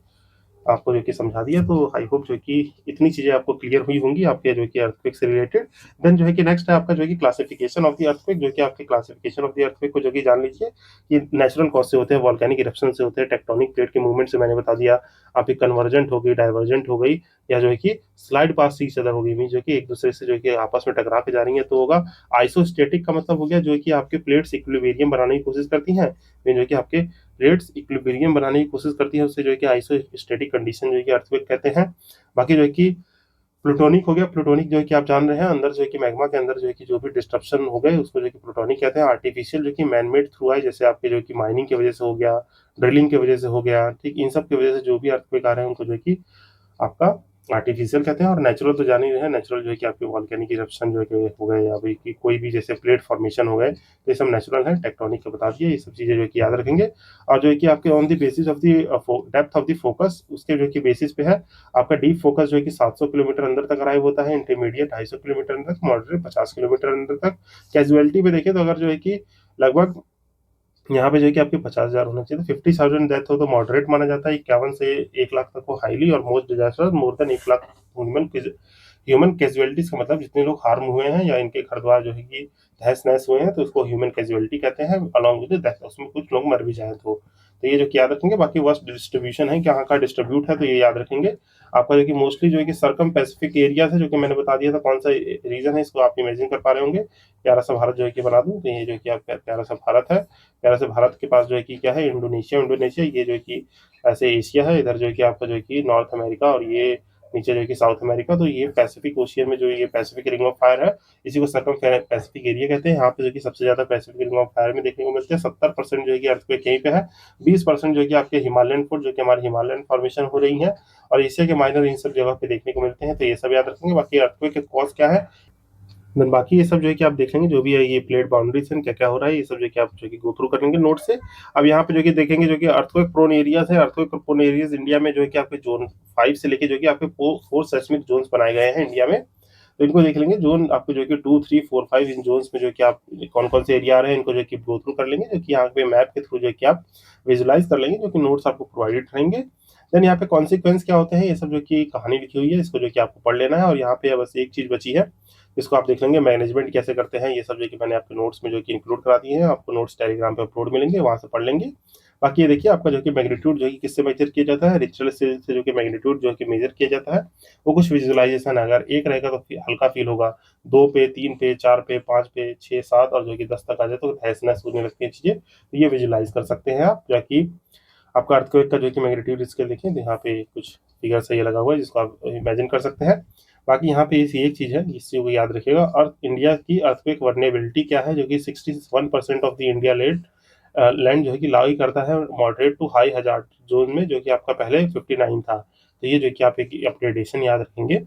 आपको जो कि समझा दिया। तो आई होप जो कि इतनी चीजें आपको क्लियर हुई होंगी आपके जो कि अर्थक्वेक से रिलेटेड। देन जो है कि नेक्स्ट है आपका जो है कि क्लासिफिकेशन ऑफ द अर्थक्वेक, जो कि आपके क्लासिफिकेशन ऑफ द अर्थक्वेक को जो कि जान लीजिए। ये नेचुरल कॉज से होते हैं, वॉल्केनिक इरप्शन से होते हैं, टेक्टोनिक प्लेट के मूवमेंट से मैंने बता दिया, आपकी कन्वर्जेंट हो गई, डाइवर्जेंट हो गई, या जो है कि स्लाइड पास ईच अदर हो गई, मीन जो कि एक दूसरे से जो है कि आपस में टकरा के जा रही है, तो होगा। आइसोस्टेटिक का मतलब हो गया जो है कि आपके प्लेट्स इक्विलिब्रियम बनाने की कोशिश करती हैं, मीन जो है कि आपके प्लेट्स इक्विलिब्रियम बनाने की कोशिश करती है, उससे जो है कि आइसोस्टेटिक कंडीशन जो है कि अर्थक्वेक कहते हैं। बाकी जो है कि प्लूटोनिक हो गया, प्लूटोनिक जो है कि आप जान रहे हैं, अंदर जो है कि मैग्मा के अंदर जो है कि जो भी डिस्ट्रप्शन हो गए उसको जो है कि प्लूटोनिक कहते हैं। आर्टिफिशियल जो कि मैनमेड थ्रू है, जैसे आपके जो कि माइनिंग की वजह से हो गया, ड्रिलिंग की वजह से हो गया, ठीक, इन सब की वजह से जो भी अर्थक्वेक आ रहे हैं उनको जो है कि आपका आर्टिफिशियल कहते हैं। और नेचुरल तो जान ही रहे हैं, नेचुरल जो है कि आपके वॉल्केनिक इरप्शन जो है कि हो गए, या भाई कि कोई भी जैसे प्लेट फॉर्मेशन हो गए, तो ये सब नेचुरल है। टेक्टोनिक का बता दिए, ये सब चीजें जो है कि याद रखेंगे। और जो है कि आपके on the basis of the depth of the focus, उसके जो है कि बेसिस पे है आपका डीप फोकस जो है कि 700 किलोमीटर अंदर तक अराइव होता है, इंटरमीडिएट 250 किलोमीटर अंदर तक, मॉडरेट 50 किलोमीटर अंदर तक। कैजुअलिटी पे देखें तो अगर जो है कि लगभग यहाँ पे जो है कि आपके 50,000 होना चाहिए, तो 50,000 डेथ हो तो मॉडरेट माना जाता है, 51 से 1 लाख तक हो हाईली, और most disaster more than 1 lakh human human casualties का मतलब जितने लोग हार्म हुए हैं या इनके घर द्वार जो है कि तहस नहस हुए हैं, तो उसको ह्यूमन कैजुअलिटी कहते हैं, अलॉन्ग विद डेथ, उसमें कुछ लोग मर भी जाए तो ये जो कि याद रखेंगे। बाकी वर्स्ट डिस्ट्रीब्यूशन है, कहाँ का डिस्ट्रीब्यूट है, तो ये याद रखेंगे। आपका जो कि मोस्टली जो है कि सर्कम पैसिफिक एरिया है, जो कि मैंने बता दिया था कौन सा रीजन है, इसको आप इमेजिन कर पा रहे होंगे। प्यारा सा भारत जो है कि बना दूं, तो ये जो कि आपका प्यारा सा भारत है, प्यारा से भारत के पास जो है कि क्या है, इंडोनेशिया, इंडोनेशिया ये जो है कि ऐसे एशिया है, इधर जो है कि आपका जो है कि नॉर्थ अमेरिका, और ये नीचे जो है कि साउथ अमेरिका। तो ये पैसिफिक ओशियन में जो ये पैसिफिक रिंग ऑफ फायर है, इसी को सर्कम पैसिफिक एरिया कहते हैं। यहाँ पे जो कि सबसे ज्यादा पैसिफिक रिंग ऑफ फायर में देखने को मिलते हैं। 70% जो है कि अर्थक्वेक यहीं पे है, 20% जो है कि आपके हिमालयन फुट जो कि हमारी हिमालयन फॉर्मेशन हो रही है, और एशिया के माइनर इन सब जगह पे देखने को मिलते हैं। तो ये सब याद रखेंगे। बाकी अर्थक्वेक के कॉज क्या है, देन बाकी ये सब जो है कि आप देख लेंगे, जो भी है ये प्लेट बाउंड्रीज हैं, क्या क्या हो रहा है, ये सब जो है कि आप जो है कि गो थ्रू कर लेंगे नोट से। अब यहाँ पे जो कि देखेंगे जो कि अर्थक्वेक प्रोन एरियाज है, अर्थक्वेक प्रोन एरियाज इंडिया में जो है कि आपके जोन 5 से लेके जो कि आपके 4 सेस्मिक जोन्स बनाए गए हैं इंडिया में। तो इनको देख लेंगे, जोन आपको जो है कि 2, 3, 4, 5 इन जोन्स में जो है कि आप कौन कौन से एरिया आ रहे हैं, इनको जो है कि गो थ्रू कर लेंगे, जो कि यहाँ पे मैप के थ्रू जो है कि आप विजुलाइज कर लेंगे, जो कि नोट्स आपको प्रोवाइडेड रहेंगे। देन यहाँ पे कॉन्सिक्वेंस क्या होते हैं, ये सब जो कि कहानी लिखी हुई है, इसको जो कि आपको पढ़ लेना है। और यहाँ पे बस एक चीज बची है, इसको आप देख लेंगे, मैनेजमेंट कैसे करते हैं, ये सब जो कि मैंने आपके नोट्स में जो कि इंक्लूड करा दिए हैं। आपको नोट्स टेलीग्राम पे अपलोड मिलेंगे, वहां से पढ़ लेंगे। बाकी ये देखिए आपका जो कि मैग्नीट्यूड जो है कि किससे मेजर किया जाता है, रिक्टर से जो कि मैग्नीट्यूड जो है कि मेजर किया जाता है, वो कुछ विजुअलाइजेशन है। अगर एक रहेगा तो हल्का फील होगा, 2 पे, 3 पे, 4 पे, 5 पे, 6, 7 और जो कि 10 तक आ जाए तो तहस नहस होने लगती है चीजें। तो ये विजुअलाइज कर सकते हैं आप, जो कि आपका अर्थक्वेक का जो कि मैग्नीट्यूड स्केल देखें, तो यहाँ पे कुछ फिगर सही लगा हुआ है जिसको आप इमेजिन कर सकते हैं। बाकी यहाँ पे इसी एक चीज है, इस चीज को याद रखिएगा। अर्थ इंडिया की अर्थक्वेक वर्नेबिलिटी क्या है, जो कि 61% ऑफ द इंडिया लैंड जो है कि लाई करता है moderate to high hazard zone में, जो कि आपका पहले 59 था। तो ये जो कि आप एक अपडेशन याद रखेंगे।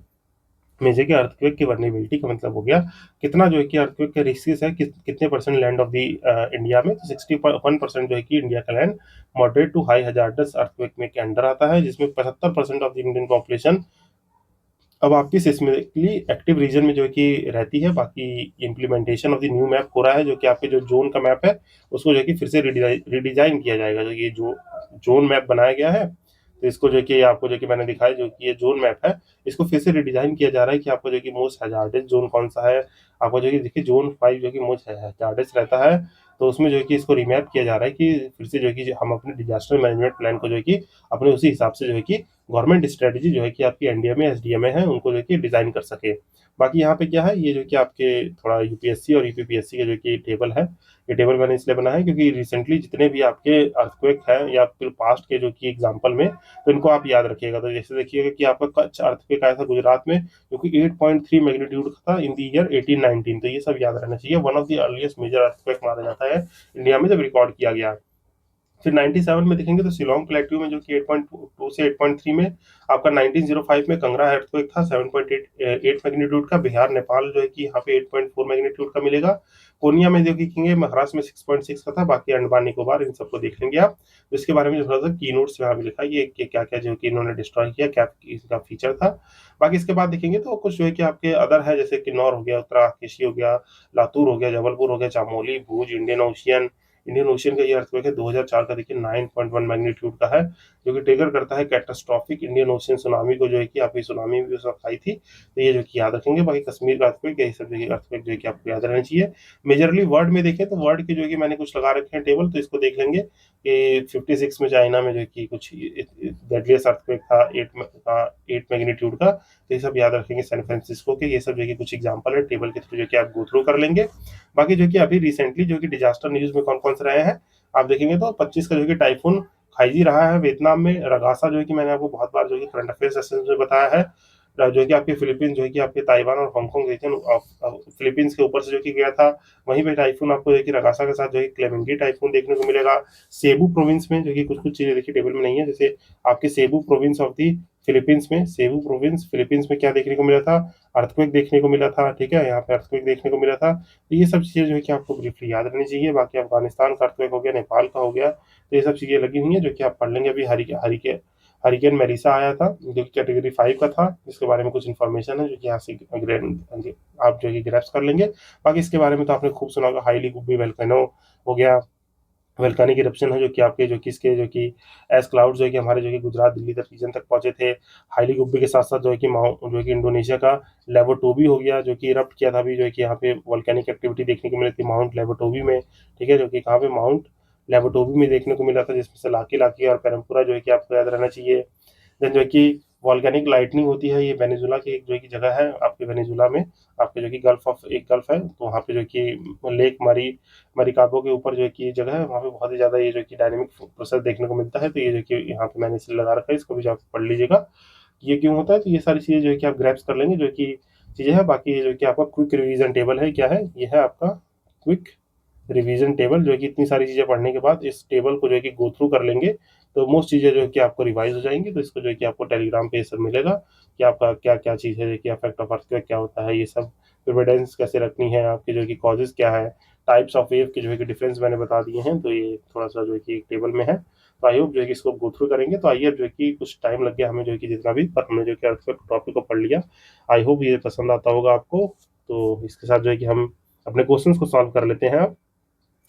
मेजर के अर्थक्वेक की वर्नेबिलिटी का मतलब हो गया कितना जो है कि अर्थक्वेक के रिस्क है, कितने percent land of the India में। तो 61% जो है कि इंडिया का land moderate to high hazardous earthquake में के अंडर आता है, जिसमें 75% ऑफ द इंडियन पॉपुलेशन अब आपकी सिस्मिकली एक्टिव रीजन में जो है कि रहती है। बाकी implementation of the new map हो रहा है, जो कि आपके जो जोन का मैप है उसको जो है कि फिर से रिडिजाइन किया जाएगा। जो ये जो जोन मैप बनाया गया है, तो इसको जो कि आपको जो कि मैंने दिखाया, जो कि ये जोन मैप है, इसको फिर से रिडिजाइन किया जा रहा है कि आपको जो कि मोस्ट हजार्डेस जोन कौन सा है। आपको जो कि देखिए जोन 5 जो कि मोस्ट हजार्डेस रहता है, तो उसमें जो है कि इसको रिमैप किया जा रहा है कि फिर से जो है कि हम अपने डिजास्टर मैनेजमेंट प्लान को जो है कि अपने उसी हिसाब से जो है कि गवर्नमेंट स्ट्रेटजी जो है कि आपकी एनडीएमए एसडीएमए है उनको जो है कि डिजाइन कर सके। बाकी यहाँ पे क्या है, ये जो कि आपके थोड़ा यूपीएससी और यूपीपीएससी का जो कि टेबल है, ये टेबल मैंने इसलिए बनाया है क्योंकि रिसेंटली जितने भी आपके अर्थक्वेक है या फिर पास्ट के जो कि एग्जाम्पल में, तो इनको आप याद रखिएगा। तो जैसे देखिएगा कि आपका कच्छ अर्थक्वेक आया था गुजरात में, जो कि 8.3 मैग्नीट्यूड का था इन द ईयर 1819। तो ये सब याद रहना चाहिए। One of the earliest major earthquake माना जाता है इंडिया में जब रिकॉर्ड किया गया। फिर 97 में देखेंगे तो शिलोंग प्लेट्यू में जो कि 8.2 से 8.3 में, आपका 1905 में कंगरा अर्थक्वेक था 7.8 मैग्नीट्यूड का। बिहार नेपाल जो है कि यहाँ पे 8.4 मैग्नीट्यूड का मिलेगा। पूर्णिया में देखेंगे महाराष्ट्र में 6.6 का था। बाकी अंडमान निकोबार इन सबको देख लेंगे आप। तो इसके बारे में थोड़ा सा की नोट्स यहाँ पे लिखा है ये क्या क्या जो कि इन्होंने डिस्ट्रॉय किया, क्या इसका फीचर था। बाकी इसके बाद देखेंगे तो कुछ जो है कि आपके अदर है, जैसे किन्नौर हो गया, उत्तराकाशी हो गया, लातूर हो गया, जबलपुर हो गया, चामोली, भूज, इंडियन ओशियन का ये अर्थक्वेक है 2004 का। देखिए 9.1 मैग्नीट्यूड का है, जो कि ट्रिगर करता है कैटास्ट्रॉफिक इंडियन ओशियन सुनामी को, जो है कि आपकी सुनामी भी उस वक्त आई थी। तो ये जो कि याद रखेंगे। बाकी कश्मीर का अर्थक्वेक, यही सब जो अर्थक्वेक जो है कि आपको याद रहना चाहिए। मेजरली वर्ल्ड में देखें तो वर्ल्ड के जो है कि मैंने कुछ लगा रखे हैं टेबल, तो इसको देख लेंगे कि 56 में चाइना में जो है कि कुछ डेडलिएस्ट अर्थक्वेक था 8 मैग्नीट्यूड का। तो ये सब याद रखेंगे। सैन फ्रांसिस्को के, ये सब जो है कि कुछ एग्जाम्पल है टेबल के थ्रू जो कि आप गो थ्रू कर लेंगे। बाकी जो कि अभी रिसेंटली जो कि डिजास्टर न्यूज में कौन कौन से रहे हैं आप देखेंगे तो 25 का जो कि टाइफून खाइजी रहा है वियतनाम में। रगासा जो है कि मैंने आपको बहुत बार जो है करंट अफेयर सेशन में बताया है, जो है कि आपके फिलीपींस जो है कि आपके ताइवान और हांगकांग रीजन फिलीपींस के ऊपर से जो कि गया था, वहीं पे टाइफून आपको जो है कि रगासा के साथ जो है क्लेमेंगी टाइफून देखने को मिलेगा। सेबू प्रोविंस में जो कि कुछ कुछ चीजें देखिए टेबल में नहीं है, जैसे आपके Cebu province of the Philippines में, सेबू प्रोविंस फिलीपींस में क्या देखने को मिला था, अर्थक्वेक देखने को मिला था। ठीक है, यहाँ पे अर्थक्वेक देखने को मिला था। तो ये सब चीजें जो है कि आपको ब्रीफली याद रहनी चाहिए। बाकी अफगानिस्तान का अर्थक्वेक हो गया, नेपाल का हो गया, तो ये सब चीजें लगी हुई हैं जो कि आप पढ़ लेंगे। अभी हरिकेन मेरिसा आया था जो कि कैटेगरी 5 का था, जिसके बारे में कुछ इन्फॉर्मेशन है जो कि यहाँ से आप जो है ग्रैप्स कर लेंगे। बाकी इसके बारे में तो आपने खूब सुना होगा। हाईली गुब्बी वेल्केनो हो गया, वल्कानिक इरप्शन है जो कि आपके जो कि इसके जो कि एस क्लाउड जो है कि हमारे जो कि गुजरात दिल्ली तक रीजन तक पहुंचे थे। हाईली गुब्बी के साथ साथ जो है कि जो है कि इंडोनेशिया का लेवोटोबी हो गया, जो कि इरप्ट किया था अभी, जो है कि यहाँ पे वल्केनिक एक्टिविटी देखने को मिली थी माउंट लेवोटोबी में। ठीक है, जो कि कहाँ पे माउंट लेवोटोबी में देखने को मिला था, जिसमें से लाकी लाकी और पेरमपुरा जो है कि आपको याद रहना चाहिए। देन जो है कि वॉल्केनिक लाइटनिंग होती है, ये वेनेजुला की एक जो है कि जगह है आपके वेनेजुला में, आपके जो कि एक गल्फ है, तो वहाँ पे जो कि लेक मरिकागो के ऊपर जो है कि जगह है, वहाँ पे बहुत ही ज़्यादा ये जो कि डायनेमिक प्रोसेस देखने को मिलता है। तो ये जो कि यहाँ पे मैंने इसे लगा रखा है, इसको भी जाकर पढ़ लीजिएगा कि ये क्यों होता है। तो ये सारी चीज़ें जो है कि आप ग्रैप्स कर लेंगे जो कि चीज़ें हैं। बाकी ये जो कि आपका क्विक रिवीजन टेबल है, क्या है ये है आपका क्विक रिवीजन टेबल, जो है कि इतनी सारी चीज़ें पढ़ने के बाद इस टेबल को जो है कि गो थ्रू कर लेंगे तो मोस्ट चीज़ें जो है कि आपको रिवाइज हो जाएंगी। तो इसको जो है कि आपको टेलीग्राम पे ये सब मिलेगा कि आपका क्या क्या चीज़ है, जो कि इफेक्ट ऑफ अर्थक्वेक क्या होता है, ये सब प्रिवेडेंस कैसे रखनी है, आपके जो कि कॉजेज क्या है, टाइप्स ऑफ वेव के जो है कि डिफरेंस मैंने बता दिए हैं। तो ये थोड़ा सा जो है कि एक टेबल में है। तो आई होप जो है कि इसको गो थ्रू करेंगे। तो आइए अब जो है कि कुछ टाइम लग गया हमें जो है कि जितना भी, पर हमने जो कि अर्थक्वेक टॉपिक को पढ़ लिया। आई होप ये पसंद आता होगा आपको। तो इसके साथ जो है कि हम अपने क्वेश्चंस को सॉल्व कर लेते हैं अब।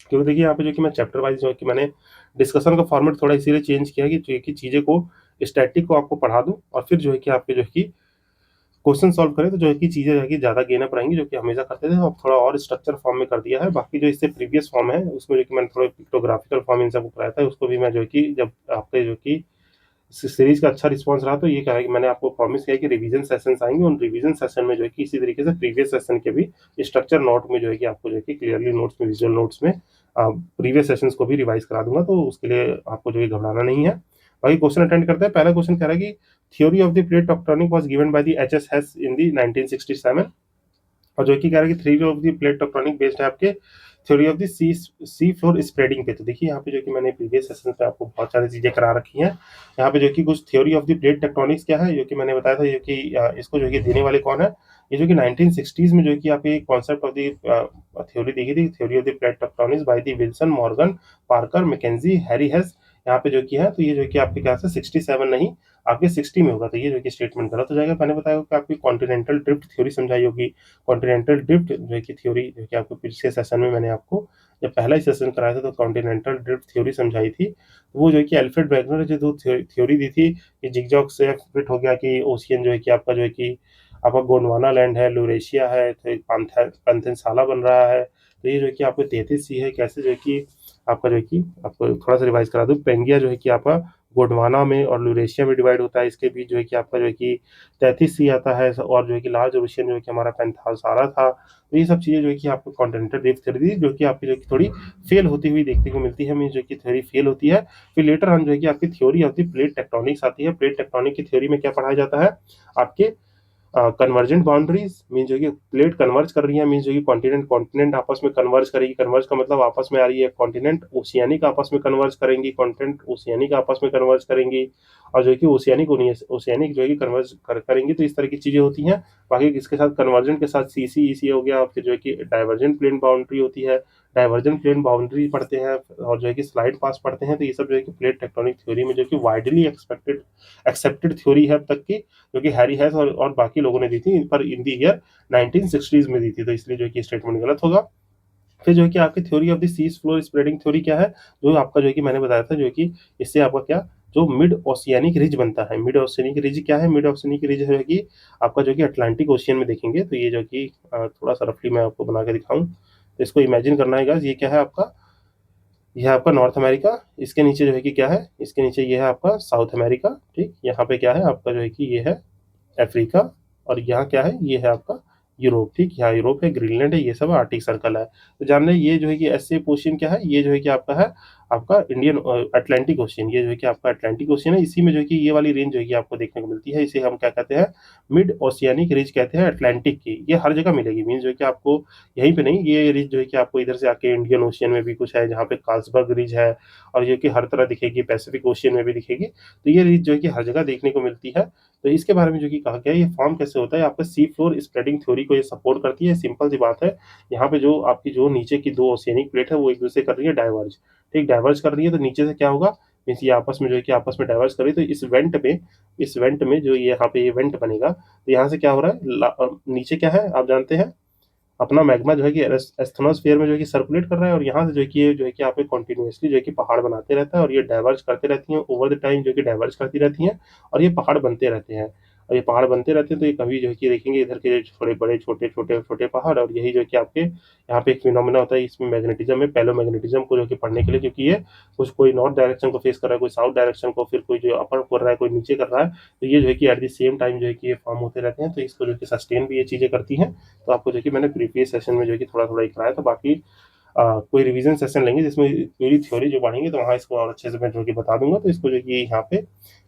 क्योंकि देखिए यहाँ पे जो कि मैं चैप्टर वाइज जो है कि मैंने डिस्कशन का फॉर्मेट थोड़ा इसीलिए चेंज किया कि जो है कि चीज़ें को स्टैटिक को आपको पढ़ा दूं और फिर जो है कि आपके जो है कि क्वेश्चन सॉल्व करें, तो जो है कि चीज़ें जो है कि ज़्यादा गेन अप रहेंगी, जो कि हमेशा करते थे। अब थोड़ा और स्ट्रक्चर फॉर्म में कर दिया है। बाकी जो इससे प्रीवियस फॉर्म है उसमें जो कि मैंने थोड़ा पिक्टोग्राफिकल फॉर्म इन सबको कराया था, उसको भी मैं जो है कि जब आपके जो कि सीरीज का अच्छा रिस्पांस रहा तो ये कहा कि मैंने आपको प्रॉमिस किया कि रिवीजन सेशंस आएंगे। उन रिवीजन सेशन में जो है कि इसी तरीके से प्रीवियस सेशन के भी स्ट्रक्चर नोट में जो है कि आपको जो है कि क्लियरली नोट्स में, विजुअल नोट्स में प्रीवियस सेशंस को भी रिवाइज करा दूंगा। तो उसके लिए आपको जो है घबराना नहीं है। बाकी क्वेश्चन अटेंड करते हैं। पहला क्वेश्चन कह रहा है कि theory of the plate tectonic was given by the H S. Hess in the 1967। और जो कि कह रहा है कि theory of the plate tectonic based है आपके theory of the sea floor spreading पे। तो देखिए यहाँ पे जो कि मैंने प्रीवियस सेशन पे आपको बहुत सारी चीजें करा रखी हैं। यहाँ पे जो कि कुछ theory of the plate tectonics क्या है, जो कि मैंने बताया था, जो कि इसको जो कि देने वाले कौन है, ये जो कि 1960s में जो कि आप ये कॉन्सेप्ट ऑफ द थ्योरी देखी थी, theory of the plate tectonics by the Wilson, Morgan, Parker, McKenzie, Harry Hess, यहाँ पे जो कि है। तो ये जो कि आपके क्या से 67 नहीं, आपके 60 में होगा। तो ये जो कि स्टेटमेंट गलत हो जाएगा। मैंने बताया कि आपकी कॉन्टिनेंटल ड्रिफ्ट थ्योरी समझाई होगी। कॉन्टिनेंटल ड्रिफ्ट जो है कि थ्योरी जो कि आपको पिछले सेशन में मैंने आपको जब पहला ही सेशन कराया था तो कॉन्टिनेंटल ड्रिफ्ट थ्योरी समझाई थी। तो वो जो है कि अल्फ्रेड वेगनर ने जो थ्योरी दी थी कि जिगजॉग से फिट हो गया कि ओशियन जो है कि आपका जो है कि आपका गोंडवाना लैंड है, लूरेशिया है, तो एक पैंथेनसाला बन रहा है। तो ये जो है कि आपको 33 सी है, कैसे जो है कि आपका जो है कि आपको थोड़ा सा रिवाइज करा दूं, पेंगिया जो है कि आपका गोंडवाना में और यूरेशिया में डिवाइड होता है। इसके बीच जो है कि आपका जो है कि तैतीस सी आता है, और जो है कि लार्ज ओशियन जो है कि हमारा पैंथासारा था। तो ये सब चीज़ें जो है कि आपको कॉन्टिनेंटल ड्रिफ्ट थ्योरी जो कि आपकी जो है कि थोड़ी फेल होती हुई देखने को मिलती है, मीन जो कि थ्योरी फेल होती है। फिर लेटर ऑन जो है कि आपकी theory of the plate tectonics आती है। प्लेट टेक्टोनिक की थ्योरी में क्या पढ़ाया जाता है, आपके कन्वर्जेंट बाउंड्रीज, मीन जो कि प्लेट कन्वर्ज कर रही है, मीन जो कि कॉन्टिनेंट कॉन्टिनेंट आपस में कन्वर्ज करेगी। कन्वर्ज का मतलब आपस में आ रही है, कॉन्टिनेंट ओशियानिक आपस में कन्वर्ज करेंगी, कॉन्टिनेंट ओशियानिक आपस में कन्वर्ज करेंगी, और जो है कि ओशियानिक ओशियानिक जो है कि कन्वर्ज करेंगी। तो इस तरह की चीजें होती हैं। बाकी इसके साथ कन्वर्जेंट के साथ सी सी ई सी हो गया, फिर जो है कि डाइवर्जेंट प्लेन बाउंड्री होती है, डाइवर्जेंट प्लेन बाउंड्री पढ़ते हैं, और जो है कि स्लाइड पास पढ़ते हैं। तो ये सब जो है कि प्लेट टेक्टोनिक थ्योरी में जो कि वाइडली एक्सेप्टेड थ्योरी है अब तक की, जो कि हैरी हैस और बाकी लोगों ने दी थी, पर इन दी ईयर 1960s में दी थी। तो इसलिए जो है कि स्टेटमेंट गलत होगा। फिर जो है कि आपकी theory of the seas floor spreading theory क्या है, जो आपका जो है कि मैंने बताया था, जो है कि इससे आपका क्या, जो मिड ओशियानिक रिज बनता है। मिड ओशियानिक रिज क्या है, मिड ओशियानिक रिज है कि आपका जो कि अटलांटिक ओशियन में देखेंगे। तो ये जो कि थोड़ा सा रफली मैं आपको बना के दिखाऊं, तो इसको इमेजिन करना है guys, ये क्या है आपका, यह है आपका नॉर्थ अमेरिका। इसके नीचे जो है कि क्या है, इसके नीचे ये है आपका साउथ अमेरिका। ठीक, यहाँ पे क्या है आपका जो है कि ये है अफ्रीका, और यहाँ क्या है, ये है आपका यूरोप। ठीक, यहाँ यूरोप है, ग्रीनलैंड है, ये सब आर्टिक सर्कल है। तो जान रहे हैं, ये जो है कि एस ओशियन क्या है, ये जो है कि आपका है आपका इंडियन अटलांटिक ओशियन। ये जो है कि आपका अटलांटिक ओशियन है। इसी में जो है कि ये वाली रेंज जो है कि आपको देखने को मिलती है, इसे हम क्या कहते हैं, मिड ओशियानिक रेंज कहते हैं अटलांटिक की। ये हर जगह मिलेगी, मीन जो है कि आपको यहीं पे नहीं, ये रिज जो है कि आपको इधर से आके इंडियन ओशियन में भी कुछ है, जहाँ पे कार्लसबर्ग रिज है, और ये कि हर तरह दिखेगी, पैसिफिक ओशियन में भी दिखेगी। तो ये रिज जो है कि हर जगह देखने को मिलती है। तो इसके बारे में जो कि कहा गया है, ये फॉर्म कैसे होता है, आपका सी फ्लोर स्प्रेडिंग थ्योरी को ये सपोर्ट करती है। सिंपल सी बात है, यहाँ पे जो आपकी जो नीचे की दो ओशियनिक प्लेट है, वो एक दूसरे कर रही है डाइवर्ज। ठीक, डाइवर्ज कर रही है, तो नीचे से क्या होगा, मीन्स ये आपस में जो है कि आपस में डाइवर्ज कर रही है। तो इस वेंट में जो ये यहाँ पे ये वेंट बनेगा, तो यहाँ से क्या हो रहा है, नीचे क्या है आप जानते हैं, अपना मैग्मा जो है कि एस्थनोस्फीयर में जो है कि सर्कुलेट कर रहा है, और यहाँ से जो है कि ये जो है कि आप कंटिन्यूअसली जो है कि पहाड़ बनाते रहता है, और ये डाइवर्ज करते रहती हैं ओवर द टाइम, जो कि डाइवर्ज करती रहती हैं, और ये पहाड़ बनते रहते हैं। और ये पहाड़ बनते रहते हैं, तो ये कभी जो है कि देखेंगे इधर के जो थोड़े बड़े छोटे छोटे छोटे पहाड़, और यही जो है कि आपके यहाँ पे एक फिनोमेना होता है, इसमें मैग्नेटिज्म में पैलो मैग्नेटिज्म को जो कि पढ़ने के लिए, क्योंकि ये कुछ कोई नॉर्थ डायरेक्शन को फेस कर रहा है, कोई साउथ डायरेक्शन को, फिर कोई जो अपर कर रहा है, कोई नीचे कर रहा है। तो ये जो है कि एट द सेम टाइम जो है कि ये फॉर्म होते रहते हैं, तो इसको जो कि सस्टेन भी ये चीजें करती हैं। तो आपको जो कि मैंने प्रीवियस सेशन में जो कि थोड़ा थोड़ा ही कराया था। बाकी कोई रिवीजन सेशन लेंगे जिसमें पूरी थ्योरी जो पढ़ेंगे, तो वहाँ इसको और अच्छे से मैं जो कि बता दूंगा। तो इसको जो कि यहाँ पे